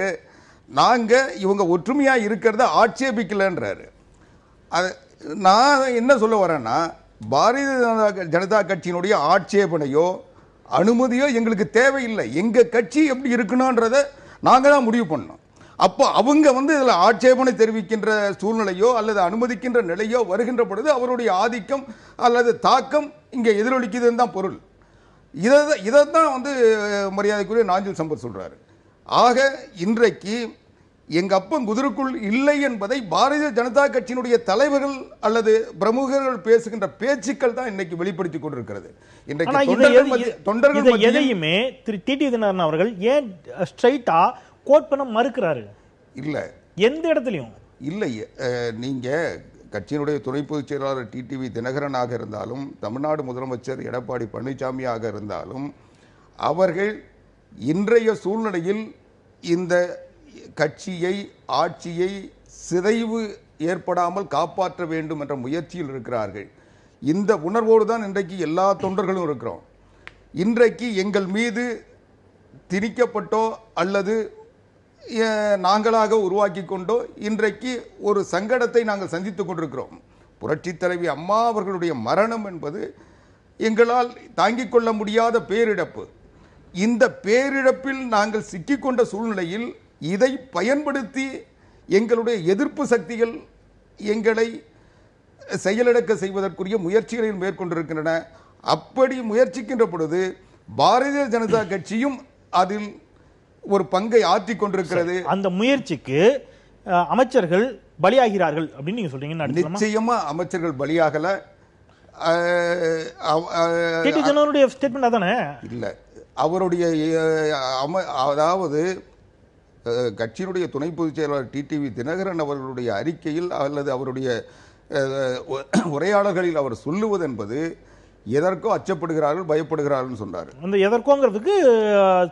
நாங்கள் இவங்க ஒற்றுமையாக இருக்கிறத ஆட்சேபிக்கலன்றாரு. நான் என்ன சொல்ல வரேன்னா, பாரதிய ஜனதா கட்சியினுடைய ஆட்சேபனையோ அனுமதியோ எங்களுக்கு தேவையில்லை. எங்கள் கட்சி எப்படி இருக்கணும்ன்றத நாங்கள் தான் முடிவு பண்ணோம். அப்போ அவங்க வந்து இதில் ஆட்சேபனை தெரிவிக்கின்ற சூழ்நிலையோ அல்லது அனுமதிக்கின்ற நிலையோ வருகின்ற பொழுது அவருடைய ஆதிக்கம் அல்லது தாக்கம் இங்கே எதிரொலிக்குதுன்னு தான் பொருள். இதை தான் வந்து மரியாதைக்குரிய நாஞ்சில் சம்பத் சொல்கிறாரு. ஆக இன்றைக்கு எங்கள் அப்பன் குதிரைக்குள் இல்லை என்பதை பாரதிய ஜனதா கட்சியினுடைய தலைவர்கள் அல்லது பிரமுகர்கள் பேசுகின்ற பேச்சுக்கள் தான் இன்னைக்கு வெளிப்படுத்தி கொண்டிருக்கிறது. இன்றைக்கு தொண்டர்கள் எதையுமே திரு டிடிவி தினகரன் அவர்கள் ஏன் ஸ்ட்ரைட்டா கோட் பண்ண மறுக்கிறாரு? இல்ல, எந்த இடத்துலயும் இல்லை. நீங்க கட்சியினுடைய துணை பொதுச் செயலாளர் டிடிவி தினகரனாக இருந்தாலும், தமிழ்நாடு முதலமைச்சர் எடப்பாடி பழனிசாமியாக இருந்தாலும், அவர்கள் இன்றைய சூழ்நிலையில் இந்த கட்சியை ஆட்சியை சிதைவு ஏற்படாமல் காப்பாற்ற வேண்டும் என்ற முயற்சியில் இருக்கிறார்கள். இந்த உணர்வோடு தான் இன்றைக்கு எல்லா தொண்டர்களும் இருக்கிறோம். இன்றைக்கு எங்கள் மீது திணிக்கப்பட்டோ அல்லது நாங்களாக உருவாக்கி கொண்டோ இன்றைக்கு ஒரு சங்கடத்தை நாங்கள் சந்தித்துக் கொண்டிருக்கிறோம். புரட்சி தலைவி அம்மா அவர்களுடைய மரணம் என்பது எங்களால் தாங்கிக் கொள்ள முடியாத பேரிழப்பு. இந்த பேரிழப்பில் நாங்கள் சிக்கிக்கொண்ட சூழ்நிலையில் இதை பயன்படுத்தி எங்களுடைய எதிர்ப்பு சக்திகள் எங்களை செயலிழக்க செய்வதற்குரிய முயற்சிகளில் மேற்கொண்டிருக்கின்றன. அப்படி முயற்சிக்கின்ற பொழுது பாரதிய ஜனதா கட்சியும் அதில் ஒரு பங்கை ஆற்றிக் கொண்டிருக்கிறது. அந்த முயற்சிக்கு அமைச்சர்கள் பலியாகிறார்கள் அப்படின்னு நீங்க சொல்றீங்க. நிச்சயமா அமைச்சர்கள் பலியாகல. ஸ்டேட்மெண்ட் அதானே? இல்ல, அவருடைய அதாவது கட்சியினுடைய துணை பொதுச் செயலாளர் டிடிவி தினகரன் அவர்களுடைய அறிக்கையில் அல்லது அவருடைய உரையாடல்களில் அவர் சொல்லுவது என்பது எதற்கோ அச்சப்படுகிறார்கள், பயப்படுகிறார்கள் சொன்னார். அந்த எதற்கோங்கிறதுக்கு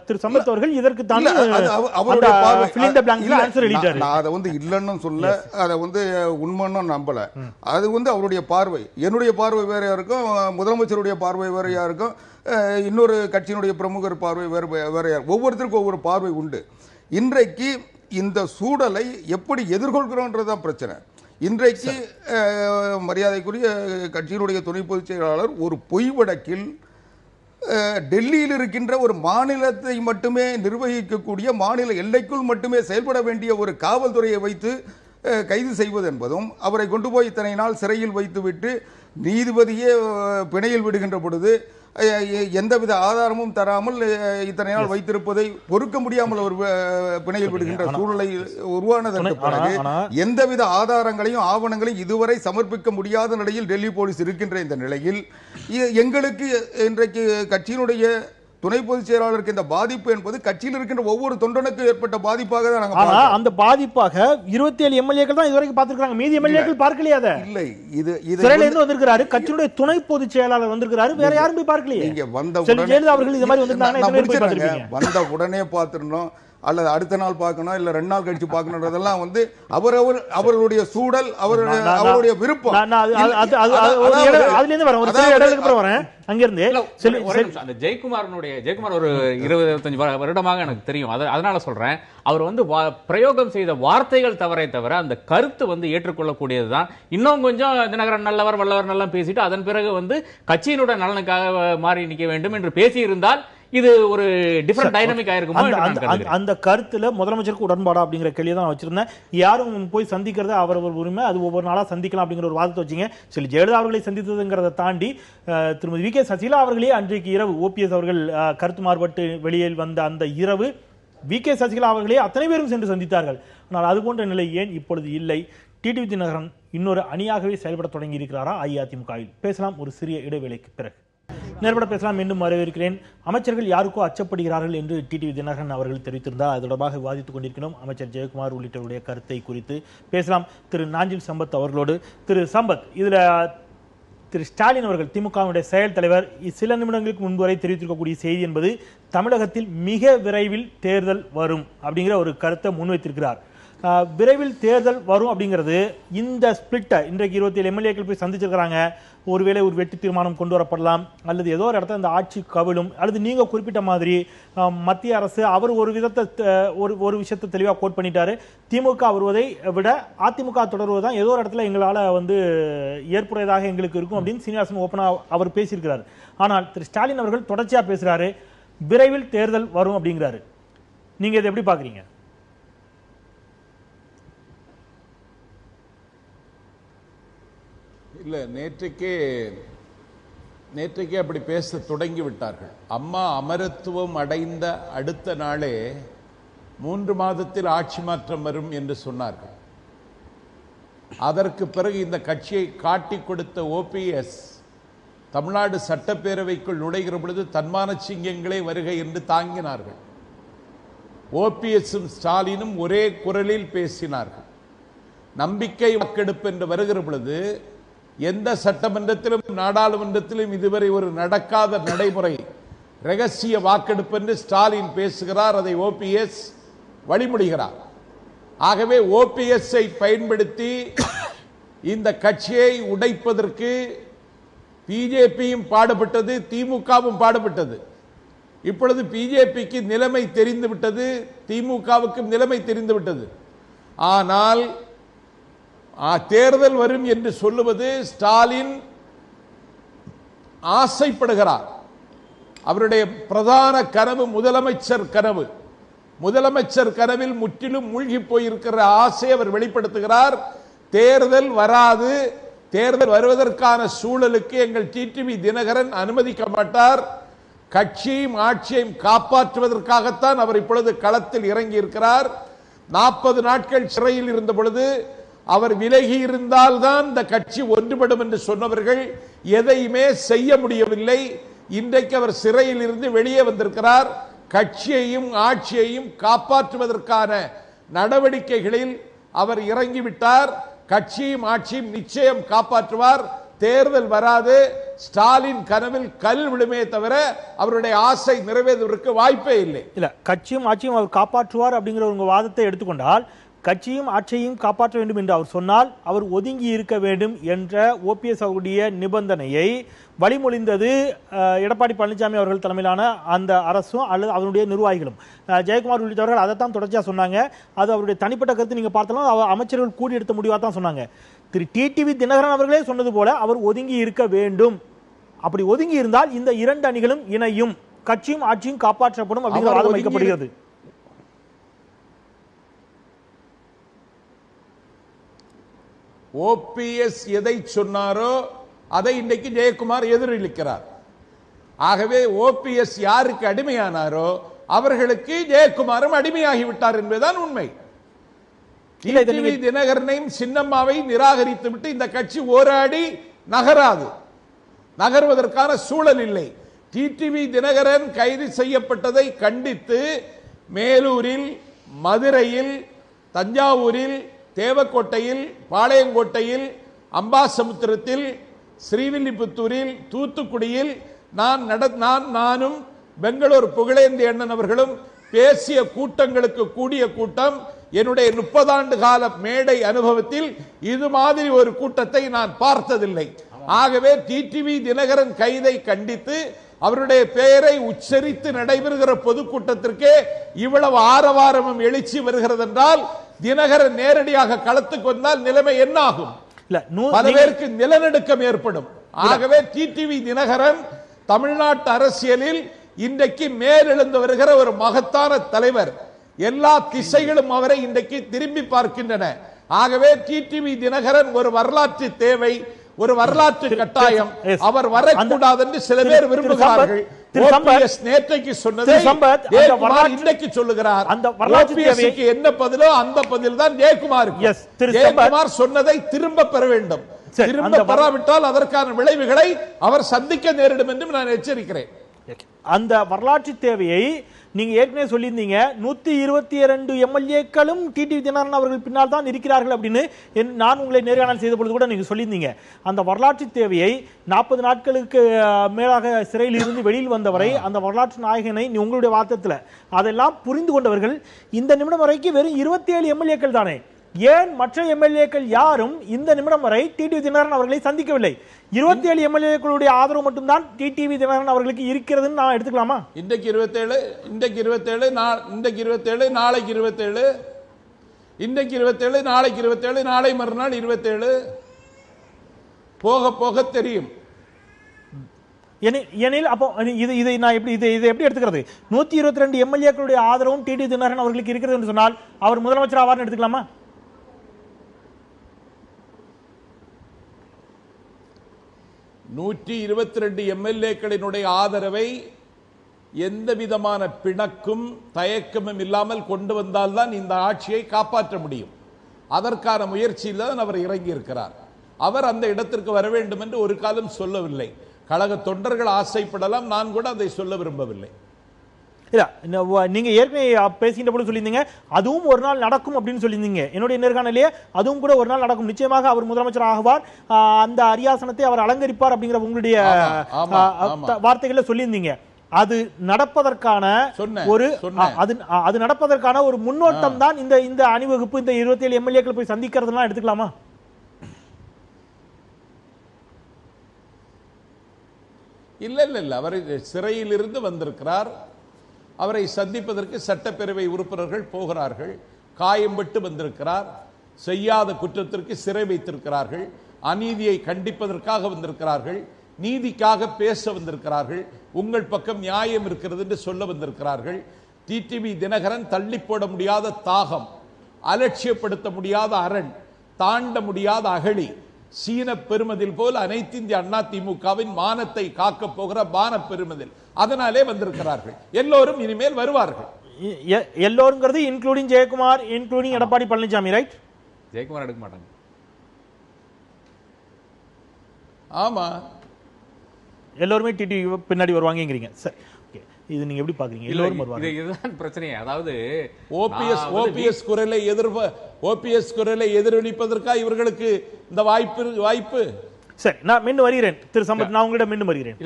திரு சம்பத் அவர்கள் இதற்கு தான் அவருடைய நான் அதை வந்து இல்லைன்னு சொல்ல, அதை வந்து உண்மைன்னு நம்பல. அது வந்து அவருடைய பார்வை. என்னுடைய பார்வை வேறையா இருக்கும், முதலமைச்சருடைய பார்வை வேறையா இருக்கும், இன்னொரு கட்சியினுடைய பிரமுகர் பார்வை வேறையா. ஒவ்வொருத்தருக்கும் ஒவ்வொரு பார்வை உண்டு. இன்றைக்கு இந்த சூழலை எப்படி எதிர்கொள்கிறோன்றதுதான் பிரச்சனை. இன்றைக்கு மரியாதைக்குரிய கட்சியினுடைய துணை பொதுச் செயலாளர் ஒரு பொய் வழக்கில் டெல்லியில் இருக்கின்ற ஒரு மாநிலத்தை மட்டுமே நிர்வகிக்கக்கூடிய, மாநில எல்லைக்குள் மட்டுமே செயல்பட வேண்டிய ஒரு காவல்துறையை வைத்து கைது செய்வது என்பதும், அவரை கொண்டு போய் இத்தனை நாள் சிறையில் வைத்துவிட்டு நீதிபதியே பிணையில் விடுகின்ற பொழுது எந்தவித ஆதாரமும் தராமல் இத்தனை நாள் வைத்திருப்பதை பொறுக்க முடியாமல் ஒரு பிணையில் விடுகின்ற சூழ்நிலை உருவானதற்கு பிறகு எந்தவித ஆதாரங்களையும் ஆவணங்களையும் இதுவரை சமர்ப்பிக்க முடியாத நிலையில் டெல்லி போலீஸ் இருக்கின்ற இந்த நிலையில் எங்களுக்கு இன்றைக்கு கட்சியினுடைய துணை பொதுச் செயலாளருக்கு இந்த பாதிப்பு என்பது கட்சியில் இருக்கின்ற ஒவ்வொரு தொண்டனுக்கும் ஏற்பட்ட பாதிப்பாக தான் நாங்க அந்த பாதிப்பாக 27 எம்எல்ஏக்கள் தான் இதுவரைக்கும் பார்த்திருக்காங்க. மீதி எம்எல்ஏக்கள் பார்க்கலையா? இல்லை, இது சிறையில இருந்து வந்திருக்காரு, கட்சியுடைய துணை பொதுச் செயலாளர் வந்திருக்காரு, வேற யாரும் போய் பார்க்கலையே. நீங்க வந்த உடனே அவர்கள் இது மாதிரி வந்திருந்தாங்க, வந்த உடனே பார்த்திருந்தோம் அல்லது அடுத்த நாள் பார்க்கணும் இல்ல 2 நாள் கழிச்சு பார்க்கணும்ன்றதெல்லாம் அவர்களுடைய சூழல் அவருடைய விருப்பம். ஜெயக்குமார் ஒரு 20-25 வருடமாக எனக்கு தெரியும், அதனால சொல்றேன். அவர் பிரயோகம் செய்த வார்த்தைகள் தவிர அந்த கருத்து ஏற்றுக்கொள்ளக்கூடியதுதான். இன்னும் கொஞ்சம் தினகரன் நல்லவர் வல்லவர் நல்லா பேசிட்டு அதன் பிறகு கட்சியினுடைய நலனுக்காக மாறி நிற்க வேண்டும் என்று பேசியிருந்தால் இது ஒரு டிஃபரண்ட் டைனமிக் ஆயிருக்குமோ. அந்த கருத்துல முதலமைச்சருக்கு உடன்பாடா அப்படிங்கிற கேள்வி தான் வச்சிருந்தேன். யாரும் போய் சந்திக்கிறது அவரவர் உரிமை, அது ஒவ்வொரு நாளா சந்திக்கலாம் அப்படிங்கிற ஒரு வாதத்தை வச்சிங்க. சரி, ஜெயலலிதா அவர்களை சந்தித்ததுங்கிறத தாண்டி திருமதி வி.கே. சசிகலா அவர்களே அன்றைக்கு இரவு ஓபிஎஸ் அவர்கள் கருத்து மாறுபட்டு வெளியில் வந்த அந்த இரவு வி.கே. சசிகலா அவர்களே அத்தனை பேரும் சென்று சந்தித்தார்கள். ஆனால் அது போன்ற நிலை ஏன் இப்பொழுது இல்லை? டிடிவி தினகரன் இன்னொரு அணியாகவே செயல்பட தொடங்கி இருக்கிறாரா அதிமுகவில்? பேசலாம் ஒரு சிறிய இடைவேளைக்கு பிறகு. நேர்பட பேசலாம். மீண்டும் வரவேற்கிறேன். அமைச்சர்கள் யாருக்கோ அச்சப்படுகிறார்கள் என்று டிடிவி தினகரன் அவர்கள் தெரிவித்திருந்தார். அது தொடர்பாக விவாதித்துக் கொண்டிருக்கிறோம். அமைச்சர் ஜெயக்குமார் உள்ளிட்டவருடைய கருத்தை குறித்து பேசலாம். திரு நாஞ்சில் சம்பத் அவர்களோடு. திரு சம்பத், இதுல திரு ஸ்டாலின் அவர்கள் திமுகவுடைய செயல் தலைவர் சில நிமிடங்களுக்கு முன்பு வரை தெரிவித்திருக்கக்கூடிய செய்தி என்பது தமிழகத்தில் மிக விரைவில் தேர்தல் வரும் அப்படிங்கிற ஒரு கருத்தை முன்வைத்திருக்கிறார். விரைவில் தேர்தல் வரும் அப்படிங்கிறது இந்த ஸ்பிளிட்டை இன்றைக்கு 27 எம்எல்ஏக்கள் போய் சந்திச்சிருக்கிறாங்க. ஒருவேளை ஒரு வெற்றி தீர்மானம் கொண்டு வரப்படலாம், அல்லது ஏதோ ஒரு இடத்துல இந்த ஆட்சி கவிழும், அல்லது நீங்க குறிப்பிட்ட மாதிரி மத்திய அரசு அவர் ஒரு விதத்தை ஒரு விஷயத்தை தெளிவாக கோட் பண்ணிட்டாரு. திமுக வருவதை விட அதிமுக தொடர்வதுதான் ஏதோ ஒரு இடத்துல எங்களால் ஏற்புடையதாக எங்களுக்கு இருக்கும் அப்படின்னு சீனிவாசன் ஓப்பனா அவர் பேசியிருக்கிறார். ஆனால் திரு ஸ்டாலின் அவர்கள் தொடர்ச்சியா பேசுறாரு, விரைவில் தேர்தல் வரும் அப்படிங்கிறாரு. நீங்க இதை எப்படி பாக்குறீங்க? இல்லை, நேற்றைக்கே அப்படி பேச தொடங்கி விட்டார்கள். அம்மா அமரத்துவம் அடைந்த அடுத்த நாளே 3 மாதத்தில் ஆட்சி மாற்றம் வரும் என்று சொன்னார்கள். அதற்கு பிறகு இந்த கட்சியை காட்டி கொடுத்த ஓபிஎஸ் தமிழ்நாடு சட்டப்பேரவைக்குள் நுழைகிற பொழுது தன்மான சிங்கங்களே வருகை என்று தாங்கினார்கள். ஓபிஎஸும் ஸ்டாலினும் ஒரே குரலில் பேசினார்கள். நம்பிக்கை வாக்கெடுப்பு என்று வருகிற பொழுது எந்த சட்டமன்றத்திலும் நாடாளுமன்றத்திலும் இதுவரை ஒரு நடக்காத நடைமுறை ரகசிய வாக்கெடுப்பு என்று ஸ்டாலின் பேசுகிறார். அதை ஓபிஎஸ் வழிமொழிகிறார். ஆகவே ஓபிஎஸ்ஐ பயன்படுத்தி இந்த கட்சியை உடைப்பதற்கு பிஜேபியும் பாடுபட்டது, திமுகவும் பாடுபட்டது. இப்பொழுது பிஜேபிக்கு நிலைமை தெரிந்துவிட்டது, திமுகவுக்கும் நிலைமை தெரிந்துவிட்டது. ஆனால் தேர்தல் வரும் என்று சொல்லுவது ஸ்டாலின் ஆசைப்படுகிறார். அவருடைய பிரதான கனவு முதலமைச்சர் கனவு. முதலமைச்சர் கனவில் முற்றிலும் மூழ்கி போயிருக்கிற ஆசை அவர் வெளிப்படுத்துகிறார். தேர்தல் வராது, தேர்தல் வருவதற்கான சூழலுக்கு எங்கள் டிடிவி தினகரன் அனுமதிக்க மாட்டார். கட்சியும் ஆட்சியையும் காப்பாற்றுவதற்காகத்தான் அவர் இப்பொழுது களத்தில் இறங்கி இருக்கிறார். 40 நாட்கள் சிறையில் இருந்த பொழுது அவர் விலகி இருந்தால்தான் இந்த கட்சி ஒன்றுபடும் என்று சொன்னவர்கள் எதையுமே செய்ய முடியவில்லை. இன்றைக்கு அவர் சிறையில் இருந்து வெளியே வந்திருக்கிறார். கட்சியையும் ஆட்சியையும் காப்பாற்றுவதற்கான நடவடிக்கைகளில் அவர் இறங்கிவிட்டார். கட்சியும் ஆட்சியும் நிச்சயம் காப்பாற்றுவார். தேர்தல் வராது. ஸ்டாலின் கனவில் கல் விழுமே தவிர அவருடைய ஆசை நிறைவேறுவதற்கு வாய்ப்பே இல்லை. இல்ல, கட்சியும் ஆட்சியும் அவர் காப்பாற்றுவார் அப்படிங்கிற உங்க வாதத்தை எடுத்துக்கொண்டால் கட்சியும் ஆட்சியையும் காப்பாற்ற வேண்டும் என்று அவர் சொன்னால் அவர் ஒதுங்கி இருக்க வேண்டும் என்ற ஓபிஎஸ் அவருடைய நிபந்தனையை வழிமொழிந்தது எடப்பாடி பழனிசாமி அவர்கள் தலைமையிலான அந்த அரசும் அல்லது அவருடைய நிர்வாகிகளும். ஜெயக்குமார் உள்ளிட்டவர்கள் அதைத்தான் தொடர்ச்சியாக சொன்னாங்க. அது அவருடைய தனிப்பட்ட கருத்து. நீங்க பார்த்தாலும் அமைச்சர்கள் கூடி எடுத்த முடிவாக தான் சொன்னாங்க. திரு டிடிவி தினகரன் அவர்களே சொன்னது போல அவர் ஒதுங்கி இருக்க வேண்டும். அப்படி ஒதுங்கி இருந்தால் இந்த 2 அணிகளும் இணையும், கட்சியும் ஆட்சியும் காப்பாற்றப்படும் அப்படிங்கிற வாதம் வைக்கப்படுகிறது. ஓபிஎஸ் எதை சொன்னாரோ அதை இன்றைக்கு ஜெயக்குமார் எதிரொலிக்கிறார். ஆகவே ஓபிஎஸ் யாருக்கு அடிமையானாரோ அவர்களுக்கு ஜெயக்குமாரும் அடிமையாகிவிட்டார் என்பதுதான் உண்மை. டிடிவி தினகரனையும் சின்னம்மாவை நிராகரித்து விட்டு இந்த கட்சி ஒரு அடி நகராது, நகர்வதற்கான சூழல் இல்லை. டிடிவி தினகரன் கைது செய்யப்பட்டதை கண்டித்து மேலூரில், மதுரையில், தஞ்சாவூரில், தேவக்கோட்டையில், பாளையங்கோட்டையில், அம்பாசமுத்திரத்தில், ஸ்ரீவில்லிபுத்தூரில், தூத்துக்குடியில் நானும் பெங்களூர் புகழேந்தி அண்ணன் அவர்களும் பேசிய கூட்டங்களுக்கு கூடிய கூட்டம். என்னுடைய 30 ஆண்டு கால மேடை அனுபவத்தில் இது மாதிரி ஒரு கூட்டத்தை நான் பார்த்ததில்லை. ஆகவே டிடிவி தினகரன் கைதை கண்டித்து அவருடைய பெயரை உச்சரித்து நடைபெறுகிற பொதுக்கூட்டத்திற்கே இவ்வளவு ஆரவாரமும் எழுச்சி வருகிறது என்றால் தினகரன் நேரடியாக களத்துக்கு வந்தால் நிலைமை என்ன ஆகும்? பல பேருக்கு நிலநடுக்கம் ஏற்படும். ஆகவே டிடிவி தினகரன் தமிழ்நாட்டு அரசியலில் இன்றைக்கு மேலெழுந்து வருகிற ஒரு மகத்தான தலைவர். எல்லா திசைகளும் அவரை இன்றைக்கு திரும்பி பார்க்கின்றன. ஆகவே டிடிவி தினகரன் ஒரு வரலாற்று தேவை, ஒரு வரலாற்று கட்டாயம். அவர் வரக்கூடாது என்று சில பேர் விரும்புகிறார்கள். நேற்றைக்கு சொன்னதை இன்றைக்கு சொல்லுகிறார். என்ன பதிலோ அந்த பதில் தான் ஜெயக்குமாருக்கு. ஜெயக்குமார் சொன்னதை திரும்ப பெற வேண்டும். திரும்ப பெறாவிட்டால் அதற்கான விளைவுகளை அவர் சந்திக்க நேரிடும் என்று நான் எச்சரிக்கிறேன். அந்த வரலாற்று தேவையை நீங்க ஏற்கனவே சொல்லியிருந்தீங்க. 122 எம்எல்ஏக்களும் டிடிவி தினகரன் அவர்கள் பின்னால் தான் இருக்கிறார்கள் அப்படின்னு நான் உங்களை நேர்காணல் செய்த பொழுது கூட நீங்க சொல்லியிருந்தீங்க. அந்த வரலாற்று தேவையை 40 நாட்களுக்கு மேலாக சிறையில் இருந்து வெளியில் வந்தவரை, அந்த வரலாற்று நாயகனை உங்களுடைய வாதத்துல அதெல்லாம் புரிந்து கொண்டவர்கள் இந்த நிமிடம் வரைக்கும் வெறும் 27 எம்எல்ஏக்கள் தானே. ஏன் மற்ற எம்எல்ஏக்கள் யாரும் இந்த நிமிடம் வரை டிடிவி தினகரன் அவர்களை சந்திக்கவில்லை? 27 எம்எல்ஏக்களுடைய ஆதரவு மட்டும்தான் டிடிவி தினகரன் அவர்களுக்கு இருக்கிறதுன்னு நான் எடுத்துக்கலாமா? இன்றைக்கு 27, இன்றைக்கு 27, இன்றைக்கு 27, நாளைக்கு 27, இன்றைக்கு 27, நாளைக்கு 27, நாளை மறுநாள் 27, போக போக தெரியும். எனில் அப்போ இதை நான் இதை எப்படி எடுத்துக்கிறது? 122 எம்எல்ஏக்களுடைய ஆதரவும் டிடிவி தினகரன் அவர்களுக்கு இருக்கிறது என்று சொன்னால் அவர் முதலமைச்சர் ஆவார்னு எடுத்துக்கலாமா? 122 எம்எல்ஏக்களினுடைய ஆதரவை எந்த விதமான பிணக்கும் தயக்கமும் இல்லாமல் கொண்டு வந்தால்தான் இந்த ஆட்சியை காப்பாற்ற முடியும். அதற்கான முயற்சியில் தான் அவர் இறங்கி இருக்கிறார். அவர் அந்த இடத்திற்கு வர வேண்டும் என்று ஒரு காலம் சொல்லவில்லை. கழக தொண்டர்கள் ஆசைப்படலாம், நான் கூட அதை சொல்ல விரும்பவில்லை. இல்ல, நீங்க ஏற்கனவே பேசிக்கிட்ட போது சொல்லியிருந்தீங்க அதுவும் ஒரு நாள் நடக்கும் அப்படின்னு சொல்லியிருந்தீங்க. என்னுடைய நேர்காணலே அதுவும் கூட ஒரு நாள் நடக்கும், நிச்சயமாக அவர் முதலமைச்சர் ஆகுவார், அந்த அரியாசனத்தை அவர் அலங்கரிப்பார் அப்படிங்கிற உங்களுடைய வார்த்தைகளை சொல்லியிருந்தீங்க. அது நடப்பதற்கான அது நடப்பதற்கான ஒரு முன்னோட்டம் தான் இந்த அணிவகுப்பு, இந்த 27 எம்எல்ஏக்கள் போய் சந்திக்கிறதுலாம் எடுத்துக்கலாமா? இல்ல இல்ல இல்ல, அவர் சிறையில் இருந்து வந்திருக்கிறார். அவரை சந்திப்பதற்கு சட்டப்பேரவை உறுப்பினர்கள் போகிறார்கள். காயம்பட்டு வந்திருக்கிறார். செய்யாத குற்றத்திற்கு சிறை வைத்திருக்கிறார்கள். அநீதியை கண்டிப்பதற்காக வந்திருக்கிறார்கள். நீதிக்காக பேச வந்திருக்கிறார்கள். உங்கள் பக்கம் நியாயம் இருக்கிறது என்று சொல்ல வந்திருக்கிறார்கள். டிடிவி தினகரன் தள்ளி போட முடியாத தாகம், அலட்சியப்படுத்த முடியாத அரண், தாண்ட முடியாத அகழி, சீன பெருமதில் போல் அனைத்து இந்திய அண்ணா திமுகவின் மானத்தை காக்க போகிற பான பெருமதில், அதனாலே வந்திருக்கிறார்கள். எல்லோரும் இனிமேல் வருவார்கள். எல்லோருங்கிறது including Jayakumar, including Edappadi Palaniswami, right? Jayakumar எடுக்க மாட்டாங்க. ஆமா, எல்லோருமே டிடி பின்னாடி வருவாங்கங்கிறீங்க. சரி, இது நீங்க எப்படி பாக்குறீங்க? எல்லோரும் வருவாங்க, இதுதான் பிரச்சனை. அதாவது ஓபிஎஸ் குரலை எதிரொலிப்பதற்காக இவர்களுக்கு இந்த வாய்ப்பு. சரி, நான் மீண்டும் வருகிறேன் திரு சம்பத், நான் உங்களிடம் மீண்டும் வருகிறேன்.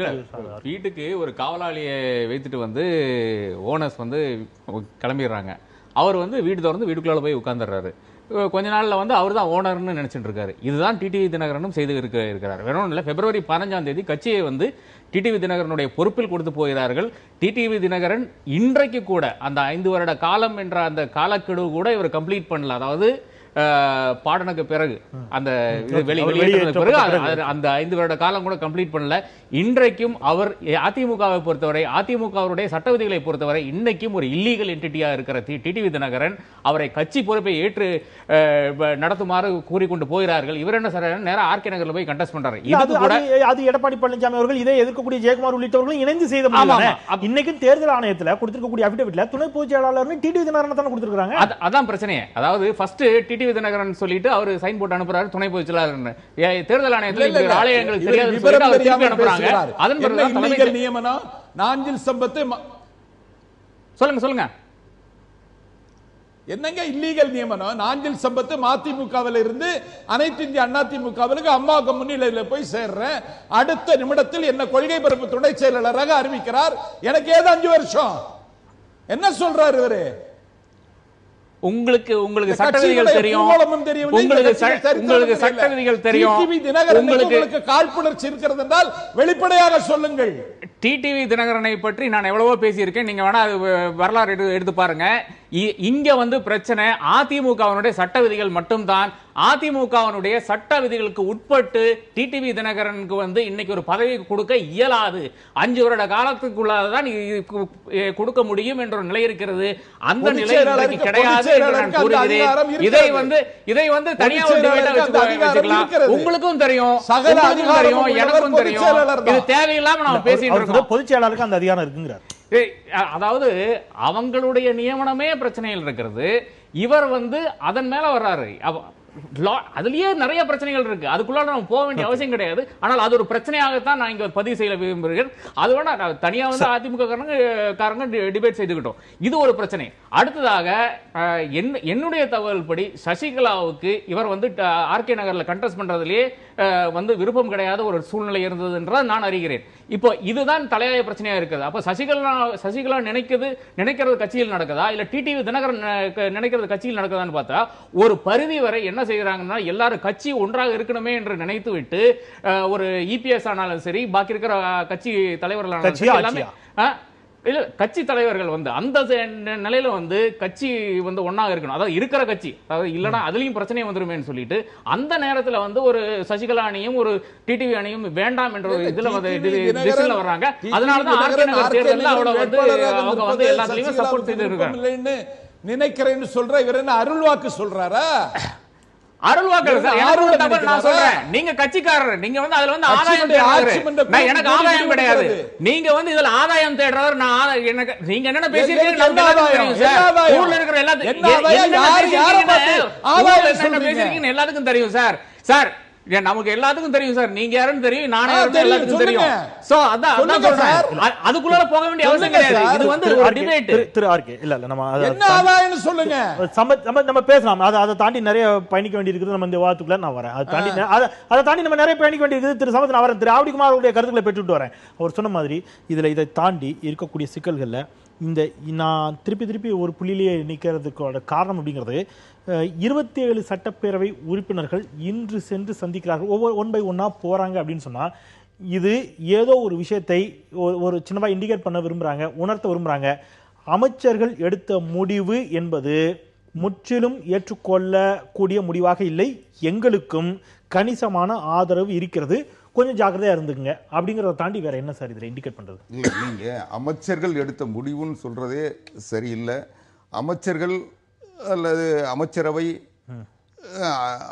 வீட்டுக்கு ஒரு காவலாளியை வைத்துட்டு வந்து ஓனர்ஸ் வந்து கிளம்பிடுறாங்க. அவர் வந்து வீடு திறந்து வீட்டுக்குள்ள போய் உட்கார்ந்துடுறாரு. கொஞ்ச நாள்ல வந்து அவர் தான் ஓனர்னு நினைச்சிட்டு இருக்காரு. இதுதான் டிடிவி தினகரனும் செய்து இருக்கிறார். வேணும் இல்லை, பிப்ரவரி 15ஆம் தேதி கட்சியை வந்து டிடிவி தினகரனுடைய பொறுப்பில் கொடுத்து போகிறார்கள். டிடிவி தினகரன் இன்றைக்கு கூட அந்த 5 வருட காலம் என்ற அந்த காலக்கெடு கூட இவர் கம்ப்ளீட் பண்ணல. அதாவது பாடனுக்கு பிறகு அந்த வெளியேற்ற பிறகு அந்த 5 வருட காலம் கூட கம்ப்ளீட் பண்ணல. இன்றைக்கும் அவர் அதிமுகவை பொறுத்தவரை, அதிமுகவுடைய சட்ட விதிகளை பொறுத்தவரை இன்னைக்கும் ஒரு இல்லீகல் என்டிட்டியா இருக்கிற டிடிவி தினகரன் அவரை கட்சி பொறுப்பை ஏற்று நடத்துமாறு கூறிக்கொண்டு போகிறார்கள். இவர் என்ன சார் நேரா ஆர்கே நகர்ல போய் கண்டெஸ்ட் பண்றாரு. இது கூட அது எடப்பாடி பழனிசாமி அவர்கள் இதை எதிர்க்கக்கூடிய ஜெயக்குமார் உள்ளிட்டவர்களும் இணைந்து செய்த முடியும். இன்னைக்கும் தேர்தல் ஆணையத்தில் கொடுத்திருக்கக்கூடிய அபிடவிட்ல துணை பொதுச் செயலாளர் டிடிவி தினகரன் தான கொடுத்திருக்காங்க. அதான் பிரச்சனையே. அதாவது ஃபர்ஸ்ட் டிடிவி தினகரன் சொல்லிட்டு அவர் சைன் போட்டு அனுப்புறாரு துணை பொதுச் செயலாளர். தேர்தல் ஆணையத்தில் ஆலயங்களுக்கு தெரியாது அனுப்புறாங்க. அதன் பிறகு நியமனம் நாஞ்சில் சம்பத்தை சொல்லுங்க என்னங்க இல்லீகல் நியமனம்? நாஞ்சில் சம்பத்து மதிமுகவில் இருந்து அனைத்து இந்திய அண்ணா திமுகவுக்கு அம்மாவுக்கு முன்னிலையில் போய் சேர்றேன். அடுத்த நிமிடத்தில் என்ன கொள்கை பரப்பு துணை செயலாளராக அறிவிக்கிறார். எனக்கு ஏதோ 5 வருஷம். என்ன சொல்றாரு இவரு? உங்களுக்கு சட்ட விதிகள் தெரியும், உங்களுக்கு சட்ட விதிகள் தெரியும். உங்களுக்கு காழ்ப்புணர்ச்சி இருக்கிறது என்றால் வெளிப்படையாக சொல்லுங்கள். டிடிவி தினகரனை பற்றி நான் எவ்வளவோ பேசியிருக்கேன். நீங்க வேணா வரலாறு எடுத்து பாருங்க. இங்க வந்து பிரச்சனை அதிமுகவினுடைய சட்ட விதிகள் மட்டும்தான். அதிமுகவினுடைய சட்ட விதிகளுக்கு உட்பட்டு டிடிவி தினகரனுக்கு வந்து இன்னைக்கு ஒரு பதவி கொடுக்க இயலாது. 5 வருட காலத்துக்குள்ளதான் கொடுக்க முடியும் என்ற ஒரு நிலை இருக்கிறது. அந்த நிலை கிடையாது என்று நான் கூறுகிறேன். இதை வந்து தனியா வச்சுக்கலாம். உங்களுக்கும் தெரியும், எனக்கும் தெரியும். இது தேவையில்லாம நாம பேசிட்டு இருக்கோம். பொதுச் செயலாளருக்கு அந்த அதிகாரம் இருக்குங்கிறார். அதாவது அவங்களுடைய நியமனமே பிரச்சனைகள் இருக்கிறது. இவர் வந்து அதன் மேல வர்றாரு. அதுலயே நிறைய பிரச்சனைகள் இருக்கு. அதுக்குள்ள நம்ம போக வேண்டிய அவசியம் கிடையாது. ஆனால் அது ஒரு பிரச்சனையாகத்தான் நான் இங்க பதிவு செய்ய விரும்புகிறேன். அது வேணா தனியா வந்து அதிமுக காரங்க டிபேட் செய்துக்கிட்டோம். இது ஒரு பிரச்சனை. அடுத்ததாக என்னுடைய தகவல் படி சசிகலாவுக்கு இவர் வந்து ஆர்கே நகர்ல கண்டெஸ்ட் பண்றதுலயே வந்து விருப்பம் கிடையாத ஒரு சூழ்நிலை இருந்தது என்றால் நான் அறிகிறேன். இப்போ இதுதான் தலையாய பிரச்சனையா இருக்குது. அப்ப சசிகலா நினைக்கிறது கட்சியில் நடக்குதா, இல்ல டிடிவி தினகரன் நினைக்கிறது கட்சியில் நடக்குதான்னு பார்த்தா ஒரு பரிதி வரை என்ன செய்யறாங்கன்னா எல்லாரும் கட்சி ஒன்றாக இருக்கணுமே என்று நினைத்து விட்டு ஒரு இபிஎஸ் ஆனாலும் சரி, பாக்கி இருக்கிற கட்சி தலைவர்கள் எல்லாமே இல்ல கட்சி தலைவர்கள் வந்து அந்த நிலையில வந்து கட்சி வந்து ஒன்னாக இருக்கணும். அதாவது இருக்கிற கட்சி, அதாவது இல்லனா அதுலயும் பிரச்சனை வந்துருமேன்னு சொல்லிட்டு அந்த நேரத்துல வந்து ஒரு சசிகலா அணியும் ஒரு டிடிவி அணியும் வேண்டாம் என்ற ஒரு இதுல டிசிஷன்ல வர்றாங்க. அதனாலதான் ஆர்கே நகர் தேர்தல்ல அவங்க வந்து எல்லாத்துலயும் சப்போர்ட் செய்து இருக்காங்க நினைக்கிறேன்னு சொல்ற. இவர் என்ன அருள்வாக்கு சொல்றாரா? அருள்வாக்கு நான் சொல்றேன். நீங்க கட்சிக்காரர், நீங்க வந்து அதுல வந்து ஆதாயம் தேடுறவர். எனக்கு ஆதாயம் கிடையாது. நீங்க வந்து இதுல ஆதாயம் தேடுறவர். நான் எனக்கு நீங்க என்ன பேசிருக்கீங்க ஊர்ல இருக்கிற எல்லாத்துக்கும் தெரியும் சார். சார் நமக்கு எல்லாத்துக்கும் தெரியும் சார். நீங்க யாருன்னு தெரியும், நானே எல்லாத்துக்கும் தெரியும். சோ அதான் சொல்றேன். அதுக்குள்ள போக வேண்டிய அவசியம் கிடையாது. இது வந்து ஒரு டிபேட். திரு ஆர்கே இல்ல நம்ம என்ன ஆதாயம்னு சொல்லுங்க. நம்ம பேசலாம். அதை தாண்டி நிறைய பயணிக்க வேண்டியிருக்குது. நம்ம இந்த வாரத்துக்குள்ள நான் வரேன். அதை தாண்டி நம்ம நிறைய பயணிக்க வேண்டியிருக்குது. திரு சம்பத் நான் வரேன். திரு ஆவடிக்குமார் அவருடைய கருத்துக்களை பெற்றுட்டு வரேன். அவர் சொன்ன மாதிரி இதை தாண்டி இருக்கக்கூடிய சிக்கல்கள்ல இந்த நான் திருப்பி ஒரு புள்ளியிலேயே நிற்கிறதுக்கோட காரணம் அப்படிங்கிறது 27 சட்டப்பேரவை உறுப்பினர்கள் இன்று சென்று சந்திக்கிறார்கள். ஒவ்வொரு 1 by 1 போறாங்க அப்படின்னு சொன்னா இது ஏதோ ஒரு விஷயத்தை ஒரு சின்னவா இண்டிகேட் பண்ண விரும்புறாங்க, உணர்த்த விரும்புறாங்க. அமைச்சர்கள் எடுத்த முடிவு என்பது முற்றிலும் ஏற்றுக்கொள்ளக்கூடிய முடிவாக இல்லை. எங்களுக்கும் கணிசமான ஆதரவு இருக்கிறது, கொஞ்சம் ஜாக்கிரதையா இருந்துங்க அப்படிங்கறத தாண்டி வேற என்ன சார் இதில் இண்டிகேட் பண்றது? நீங்க அமைச்சர்கள் எடுத்த முடிவுன்னு சொல்றதே சரியில்லை. அமைச்சர்கள் அல்லது அமைச்சரவை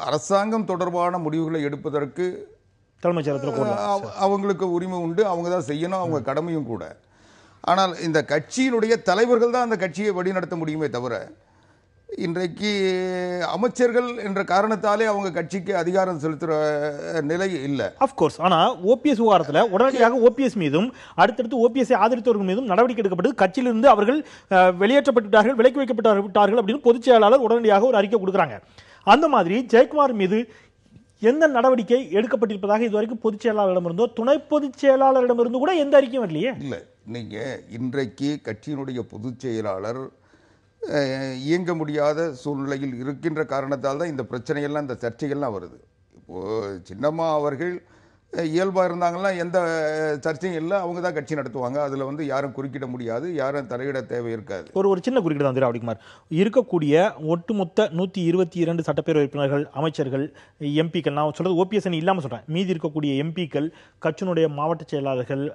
அரசாங்கம் தொடர்பான முடிவுகளை எடுப்பதற்கு தலைமைச் செயலகத்தில் அவங்களுக்கு உரிமை உண்டு. அவங்க தான் செய்யணும், அவங்க கடமையும் கூட. ஆனால் இந்த கட்சியினுடைய தலைவர்கள் தான் அந்த கட்சியை வழிநடத்த முடியுமே தவிர இன்றைக்கு அமைச்சர்கள் என்ற காரணத்தாலே அவங்க கட்சிக்கு அதிகாரம் செலுத்துற நிலை இல்லை. அஃப்கோர்ஸ். ஆனா ஓபிஎஸ் விவகாரத்தில் உடனடியாக ஓபிஎஸ் மீதும் அடுத்தடுத்து ஓபிஎஸ் ஆதரித்தவர்கள் மீதும் நடவடிக்கை எடுக்கப்பட்டு கட்சியிலிருந்து அவர்கள் வெளியேற்றப்பட்டார்கள், விலக்கி வைக்கப்பட்டார்கள் அப்படின்னு பொதுச் செயலாளர் உடனடியாக ஒரு அறிக்கை கொடுக்குறாங்க. அந்த மாதிரி ஜெயக்குமார் மீது எந்த நடவடிக்கை எடுக்கப்பட்டிருப்பதாக இதுவரைக்கும் பொதுச் செயலாளரிடமிருந்தோ துணை பொதுச் செயலாளரிடமிருந்து கூட எந்த அறிக்கையும் வரலையே. இல்லை, நீங்க இன்றைக்கு கட்சியினுடைய பொதுச் செயலாளர் இயங்க முடியாத சூழ்நிலையில் இருக்கின்ற காரணத்தால் தான் இந்த பிரச்சனைகள்லாம் இந்த சர்ச்சைகள்லாம் வருது. இப்போது சின்னம்மா அவர்கள் இயல்பாக இருந்தாங்கன்னா எந்த சர்ச்சையும் இல்லை, அவங்க தான் கட்சி நடத்துவாங்க. அதில் வந்து யாரும் குறுக்கிட முடியாது, யாரும் தலையிட தேவை இருக்காது. ஒரு சின்ன குறுக்கீடு தான் திரு இருக்கக்கூடிய ஒட்டுமொத்த 122 சட்டப்பேரவை உறுப்பினர்கள், அமைச்சர்கள், எம்பிக்கள், நான் சொல்றது ஓபிஎஸ் அணி இல்லாமல் சொல்றேன், மீதி இருக்கக்கூடிய எம்பிக்கள், கட்சியினுடைய மாவட்ட செயலாளர்கள்,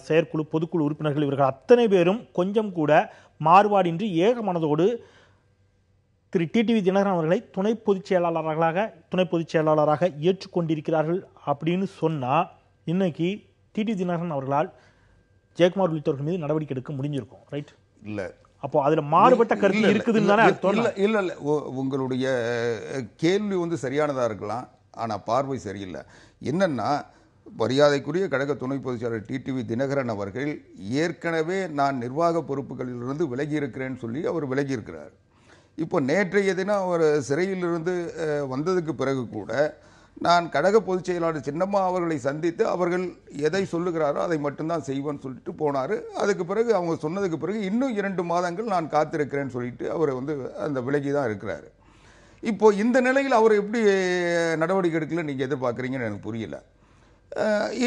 செயற்குழு, பொதுக்குழு உறுப்பினர்கள், இவர்கள் அத்தனை பேரும் கொஞ்சம் கூட மாறுபாடின்றி ஏக மனதோடு திரு டிடிவி தினகரன் அவர்களை துணை பொதுச் செயலாளராக ஏற்றுக்கொண்டிருக்கிறார்கள் அப்படின்னு சொன்னா இன்னைக்கு டிடிவி தினகரன் அவர்களால் ஜெயக்குமார் உள்ளிட்டவர்கள் மீது நடவடிக்கை எடுக்க முடிஞ்சிருக்கும். ரைட்? இல்ல, அப்போ அதுல மாறுபட்ட கருத்து இருக்குதுன்னு தானே அர்த்தம்? இல்ல, உங்களுடைய கேள்வி வந்து சரியானதா இருக்கலாம், ஆனா பார்வை சரியில்லை. என்னன்னா, மரியாதைக்குரிய கழக துணை பொதுச் செயலாளர் டிடிவி தினகரன் அவர்கள் ஏற்கனவே நான் நிர்வாக பொறுப்புகளிலிருந்து விலகி இருக்கிறேன்னு சொல்லி அவர் விலகி இருக்கிறார். இப்போ நேற்றைய தினம் அவர் சிறையிலிருந்து வந்ததுக்கு பிறகு கூட நான் கழக பொதுச் செயலாளர் சின்னம்மா அவர்களை சந்தித்து அவர்கள் எதை சொல்லுகிறாரோ அதை மட்டும்தான் செய்வேன்னு சொல்லிட்டு போனார். அதுக்கு பிறகு அவங்க சொன்னதுக்கு பிறகு இன்னும் 2 மாதங்கள் நான் காத்திருக்கிறேன்னு சொல்லிட்டு அவர் வந்து அந்த விலகி தான் இருக்கிறார். இப்போ இந்த நிலையில் அவர் எப்படி நடவடிக்கை எடுக்கல நீங்கள் எதிர்பார்க்குறீங்கன்னு எனக்கு புரியல.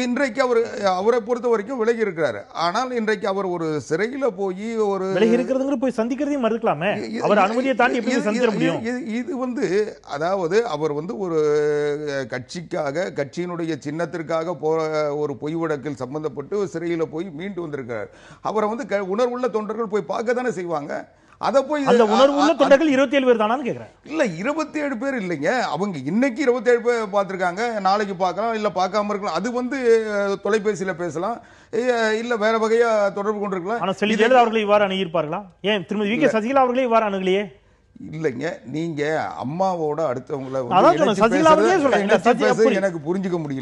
இன்றைக்கு அவரை பொறுத்த வரைக்கும் விலகி இருக்கிறாரு. ஆனால் இன்றைக்கு அவர் ஒரு சிறையில போய் ஒரு விலகி இருக்கிறதுங்கிற போய் சந்திக்கிறதையும் மறுக்கலாமே, அவர் அனுமதியை தாண்டி எப்படி சந்திக்க முடியும்? இது வந்து அதாவது அவர் வந்து ஒரு கட்சிக்காக, கட்சியினுடைய சின்னத்திற்காக ஒரு பொய் வழக்கில் சம்பந்தப்பட்டு சிறையில போய் மீண்டு வந்திருக்கிறார். அவரை வந்து உணர்வுள்ள தொண்டர்கள் போய் பார்க்க தானே செய்வாங்க. அத போய் அந்த உணர்வுள்ள தொண்டர்கள் 27 பேர் தானான்னு கேக்குறேன். இல்ல, 27 பேர் இல்லைங்க. அவங்க இன்னைக்கு 27 பேர் பார்த்திருக்காங்க, நாளைக்கு பார்க்கலாம், இல்ல பார்க்காம இருக்கலாம். அது வந்து தொலைபேசியில பேசலாம், இல்ல வேற வகையா தொடர்பு கொண்டிருக்கலாம். ஆனா ஜெயலலிதா அவர்களை இவ்வாறு அணுகியிருப்பார்களா? ஏன் திருமதி வி கே சசிகலா அவர்களே இவ்வாறு அணுகலையே? இல்லைங்க, நீங்க அம்மாவோட அடுத்தவங்களை எனக்கு புரிஞ்சுக்க முடியல.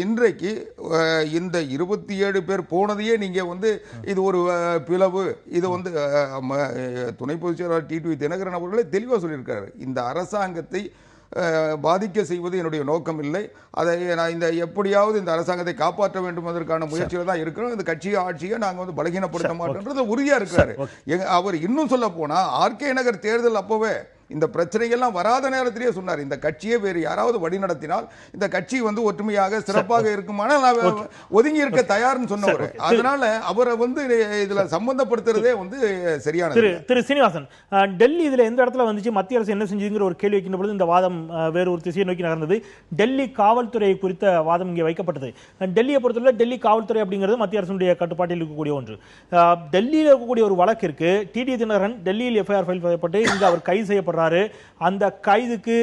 இன்றைக்கு இந்த 27 பேர் போனதையே நீங்க வந்து இது ஒரு பிளவு, இது வந்து துணை பொதுச் செயலாளர் டிடிவி தினகரன் அவர்களே தெளிவா சொல்லியிருக்காரு. இந்த அரசாங்கத்தை பாதிக்க செய்வது என்னுடைய நோக்கம் இல்லை. அதை நான் எப்படியாவது இந்த அரசாங்கத்தை காப்பாற்ற வேண்டும் என்பதற்கான முயற்சியில் தான் இருக்கிறோம். இந்த கட்சி ஆட்சியை நாங்கள் வந்து பலகீனப்படுத்த மாட்டோம்ன்றது உறுதியா இருக்கிறாரு. அவர் இன்னும் சொல்ல போனா ஆர்கே நகர் தேர்தல் அப்பவே இந்த பிரச்சனைகள்லாம் வராத நேரத்திலேயே சொன்னார், இந்த கட்சியை வேறு யாராவது வழி நடத்தினால் இந்த கட்சி வந்து ஒற்றுமையாக சிறப்பாக இருக்குமானால் ஒதுங்கி இருக்க தயார்னு சொன்னவர். அதனால அவரை வந்து இதுல சம்பந்தப்படுத்துறதே வந்து சரியானது. திரு சீனிவாசன், டெல்லி இதுல எந்த இடத்துல வந்துச்சு, மத்திய அரசு என்ன செஞ்சுங்கிற ஒரு கேள்வி வைக்கின்ற பொழுது இந்த வாதம் வேறு ஒரு திசையை நோக்கி நகர்ந்தது. டெல்லி காவல்துறை குறித்த வாதம் இங்கே வைக்கப்பட்டது. டெல்லியை பொறுத்தவரை டெல்லி காவல்துறை அப்படிங்கிறது மத்திய அரசுடைய கட்டுப்பாட்டில் இருக்கக்கூடிய ஒன்று. டெல்லியில் இருக்கக்கூடிய ஒரு வழக்கு இருக்கு. டிடிவி தினகரன் டெல்லியில் எஃப்ஐஆர் ஃபைல் செய்யப்பட்டு இங்கு அவர் கைது செய்யப்படுறார். அந்த கைதுக்கு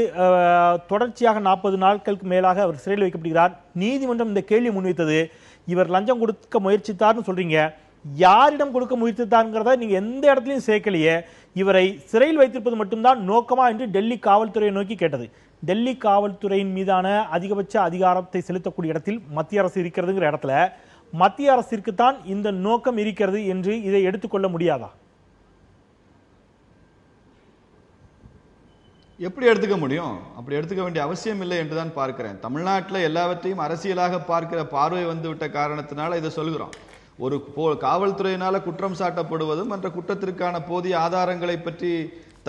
தொடர்ச்சியாக 40 நாட்களுக்கு மேலாக அவர் சிறையில் வைக்கப்படுகிறார். நீதிமன்றம் இந்த கேள்வி முன்வைத்தது, இவர் லஞ்சம் கொடுக்க முயற்சித்தார்னு சொல்றீங்க, யாரிடம் கொடுக்க முயற்சித்தார்ங்கிறத நீங்க எந்த இடத்துலையும் சேர்க்கலையே, இவரை சிறையில் வைத்திருப்பது மட்டும்தான் நோக்கமா என்று டெல்லி காவல்துறையை நோக்கி கேட்டது. டெல்லி காவல்துறையின் மீதான அதிகபட்ச அதிகாரத்தை செலுத்தக்கூடிய இடத்தில் மத்திய அரசு இருக்கிறதுங்கிற இடத்துல மத்திய அரசிற்கு தான் இந்த நோக்கம் இருக்கிறது என்று இதை எடுத்துக்கொள்ள முடியாதா? எப்படி எடுத்துக்க முடியும்? அப்படி எடுத்துக்க வேண்டிய அவசியம் இல்லை என்றுதான் பார்க்கிறேன். தமிழ்நாட்டில் எல்லாவற்றையும் அரசியலாக பார்க்கிற பார்வை வந்துவிட்ட காரணத்தினால இதை சொல்கிறோம். ஒரு காவல்துறையினால குற்றம் சாட்டப்படுவதும் மற்ற குற்றத்திற்கான போதிய ஆதாரங்களை பற்றி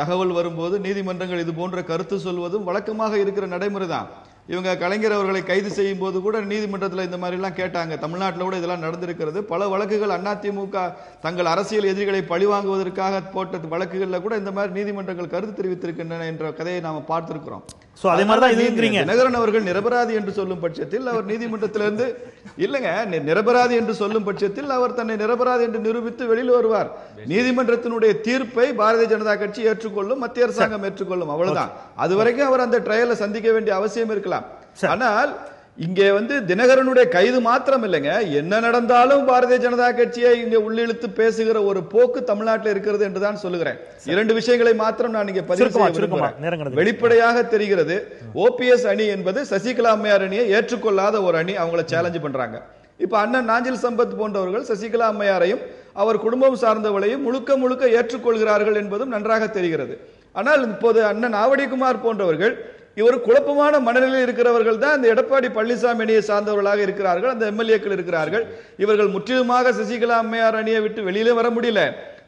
தகவல் வரும்போது நீதிமன்றங்கள் இது போன்ற கருத்து சொல்வதும் வழக்கமாக இருக்கிற நடைமுறை தான். இவங்க கலைஞர் அவர்களை கைது செய்யும் போது கூட நீதிமன்றத்தில் இந்த மாதிரி எல்லாம் கேட்டாங்க. தமிழ்நாட்டில் கூட இதெல்லாம் நடந்திருக்கிறது. பல வழக்குகள் அதிமுக தங்கள் அரசியல் எதிரிகளை பழிவாங்குவதற்காக போட்ட வழக்குகளில் கூட இந்த மாதிரி நீதிமன்றங்கள் கருத்து தெரிவித்திருக்கின்றன என்ற கதையை நாம பார்த்திருக்கிறோம். தினகரன் அவர்கள் நிரபராதி என்று சொல்லும் பட்சத்தில் அவர் நீதிமன்றத்திலிருந்து இல்லைங்க, நிரபராதி என்று சொல்லும் பட்சத்தில் அவர் தன்னை நிரபராதி என்று நிரூபித்து வெளியில் வருவார். நீதிமன்றத்தினுடைய தீர்ப்பை பாரதிய ஜனதா கட்சி ஏற்றுக்கொள்ளும், மத்திய அரசாங்கம் ஏற்றுக்கொள்ளும், அவ்வளவுதான். அது வரைக்கும் அவர் அந்த ட்ரையலை சந்திக்க வேண்டிய அவசியம் இருக்கலாம். ஆனால் இங்கே வந்து தினகரனுடைய கைது மாத்திரம் இல்லைங்க, என்ன நடந்தாலும் பாரதிய ஜனதா கட்சியை இங்க உள்ளிழுத்து பேசுகிற ஒரு போக்கு தமிழ்நாட்டில் இருக்கிறது என்றுதான் சொல்லுகிறேன். 2 விஷயங்களை மாத்திரம் நான் இங்க பதிவு செய்ய விரும்புகிறேன். வெளிப்படையாக தெரிகிறது, ஓபிஎஸ் அணி என்பது சசிகலா அம்மையார் அணியை ஏற்றுக்கொள்ளாத ஒரு அணி. அவங்களை சேலஞ்ச் பண்றாங்க. இப்ப அண்ணன் நாஞ்சில் சம்பத் போன்றவர்கள் சசிகலா அம்மையாரையும் அவர் குடும்பம் சார்ந்தவளையும் முழுக்க முழுக்க ஏற்றுக்கொள்கிறார்கள் என்பதும் நன்றாக தெரிகிறது. ஆனால் இப்போது அண்ணன் ஆவடிக்குமார் போன்றவர்கள் இவர் குழப்பமான மனநிலையில் இருக்கிறவர்கள் தான் இந்த எடப்பாடி பழனிசாமி அணியை சார்ந்தவர்களாக இருக்கிறார்கள், அந்த எம்எல்ஏக்கள் இருக்கிறார்கள். இவர்கள் முற்றிலுமாக சசிகலா அம்மையார் அணியை விட்டு வெளியிலே வர முடியல.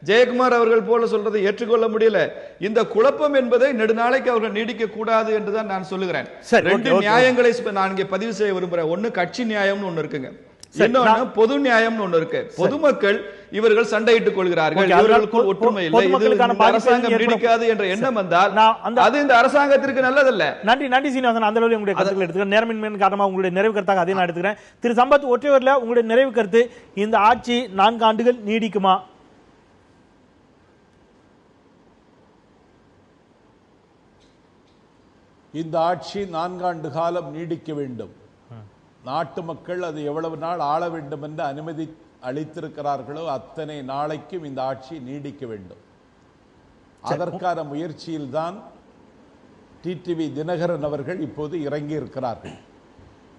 ஜெயக்குமார் அவர்கள் போல சொல்றதை ஏற்றுக்கொள்ள முடியல. இந்த குழப்பம் என்பதை நெடுநாளைக்கு அவர்கள் நீடிக்க கூடாது என்றுதான் நான் சொல்லுகிறேன். ரெண்டு நியாயங்களை நான் இங்கே பதிவு செய்ய விரும்புறேன். ஒன்னு கட்சி நியாயம்னு ஒன்னு இருக்குங்க, இன்னொன்னு பொது நியாயம்னு ஒன்னு இருக்கு. பொதுமக்கள் இவர்கள் சண்டையிட்டுக் கொள்கிறார்கள், இவர்களுக்குள் ஒற்றுமை இல்லை, இது அரசாங்கம் நீடிக்காது என்ற எண்ணம் வந்தால் அது இந்த அரசாங்கத்திற்கு நல்லதல்ல. நன்றி சீனிவாசன், அந்த அளவில் உங்களுடைய கருத்துக்களை எடுத்துக்கிறேன். நேரமின்மையின் காரணமாக உங்களுடைய நிறைவு கருத்தாக அதை நான் எடுத்துக்கிறேன். திரு சம்பத், ஒற்றைவரில் உங்களுடைய நிறைவு கருத்து, இந்த ஆட்சி 4 ஆண்டுகள் நீடிக்குமா? இந்த ஆட்சி 4 ஆண்டு காலம் நீடிக்க வேண்டும். நாட்டு மக்கள் அது எவ்வளவு நாள் ஆள வேண்டும் என்று அனுமதி அளித்திருக்கிறார்களோ அத்தனை நாளைக்கும் இந்த ஆட்சி நீடிக்க வேண்டும். அதற்கான முயற்சியில்தான் டிடிவி தினகரன் அவர்கள் இப்போது இறங்கி இருக்கிறார்கள்.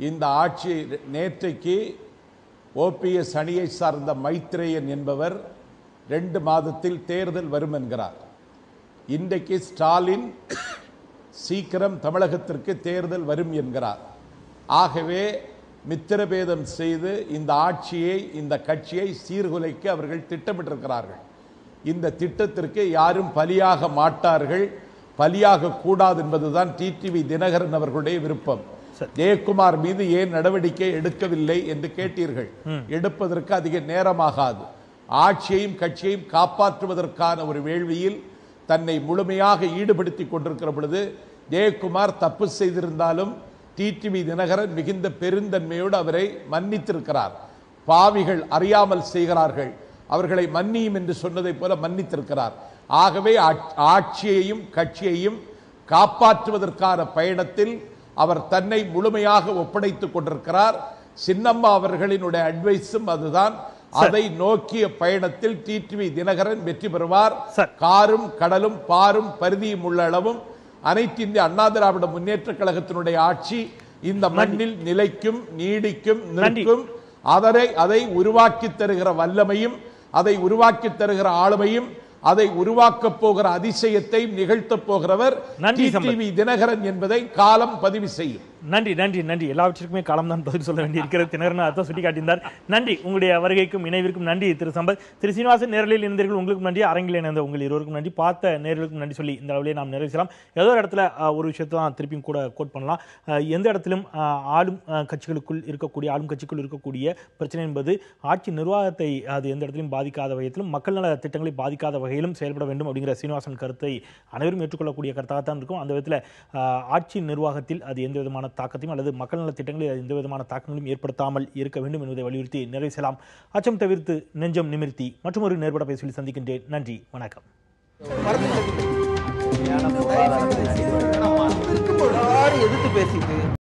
இந்த ஆட்சி நேற்றைக்கு ஓபிஎஸ் அணியை சார்ந்த மைத்ரேயன் என்பவர் 2 மாதத்தில் தேர்தல் வரும் என்கிறார். இன்றைக்கு ஸ்டாலின் சீக்கிரம் தமிழகத்திற்கு தேர்தல் வரும் என்கிறார். ஆகவே மித்திரபேதம் செய்து இந்த ஆட்சியை, இந்த கட்சியை சீர்குலைக்க அவர்கள் திட்டமிட்டிருக்கிறார்கள். இந்த திட்டத்திற்கு யாரும் பலியாக மாட்டார்கள், பலியாக கூடாது என்பதுதான் டிடிவி தினகரன் அவர்களுடைய விருப்பம். ஜெயக்குமார் மீது ஏன் நடவடிக்கை எடுக்கவில்லை என்று கேட்டீர்கள். எடுப்பதற்கு அதிக நேரமாகாது. ஆட்சியையும் கட்சியையும் காப்பாற்றுவதற்கான ஒரு வேள்வியில் தன்னை முழுமையாக ஈடுபடுத்திக் கொண்டிருக்கிற பொழுது ஜெயக்குமார் தப்பு செய்திருந்தாலும் டிடிவி தினகரன் மிகுந்த பெருந்தன்மையோடு அவரை மன்னித்திருக்கிறார். பாவிகள் அறியாமல் செய்கிறார்கள், அவர்களை மன்னியும் என்று சொன்னதை போல மன்னித்திருக்கிறார். ஆகவே ஆட்சியையும் கட்சியையும் காப்பாற்றுவதற்கான பயணத்தில் அவர் தன்னை முழுமையாக ஒப்படைத்துக் கொண்டிருக்கிறார். சின்னம்மா அவர்களினுடைய அட்வைஸும் அதுதான். அதை நோக்கிய பயணத்தில் டிடிவி தினகரன் வெற்றி பெறுவார். காரும் கடலும் பாரும் பரிதியும் உள்ள அளவும் அனைத்து இந்திய அண்ணா திராவிட முன்னேற்ற கழகத்தினுடைய ஆட்சி இந்த மண்ணில் நிலைக்கும், நீடிக்கும், நிற்கும். அதை உருவாக்கி தருகிற வல்லமையும், அதை உருவாக்கி தருகிற ஆளுமையும், அதை உருவாக்கப் போகிற அதிசயத்தை நிகழ்த்தப் போகிறவர் டிடிவி தினகரன் என்பதை காலம் பதிவு செய்யும். நன்றி. எல்லாவற்றிற்குமே காலம் தான் பதில் சொல்ல வேண்டி இருக்கிறது. தினகரன் அதான் சுட்டி காட்டியிருந்தார். நன்றி, உங்களுடைய வருகைக்கும் இணைவிற்கும் நன்றி. திரு சம்பத், திரு சீனிவாசன், நேரலில் இணைந்தீர்கள், உங்களுக்கும் நன்றி. அரங்கில் இணைந்த உங்கள் இருவருக்கும் நன்றி. பார்த்த நேர்களுக்கும் நன்றி சொல்லி இந்த அளவிலே நாம் நிறைவு செய்யலாம். ஏதோ ஒரு இடத்துல ஒரு விஷயத்தை தான் திருப்பியும் கூட கோட் பண்ணலாம். எந்த இடத்திலும் ஆளும் கட்சிக்குள் இருக்கக்கூடிய பிரச்சனை என்பது ஆட்சி நிர்வாகத்தை அது எந்த இடத்திலும் பாதிக்காத வகையிலும், மக்கள் நல திட்டங்களை பாதிக்காத வகையிலும் செயல்பட வேண்டும் அப்படிங்கிற சீனிவாசன் கருத்தை அனைவரும் ஏற்றுக்கொள்ளக்கூடிய கருத்தாகத்தான் இருக்கும். அந்த விதத்தில் ஆட்சி நிர்வாகத்தில் அது எந்த விதமான தாக்கத்தையும் அல்லது மக்கள் நல திட்டங்களில் எந்த விதமான தாக்கங்களும் ஏற்படுத்தாமல் இருக்க வேண்டும் என்பதை வலியுறுத்தி நிறைவு செய்யலாம். அச்சம் தவிர்த்து நெஞ்சம் நிமிர்த்தி மற்றும் ஒரு நேர்பட பேசி சந்திக்கின்றேன். நன்றி, வணக்கம். எதிர்த்து பேசிட்டு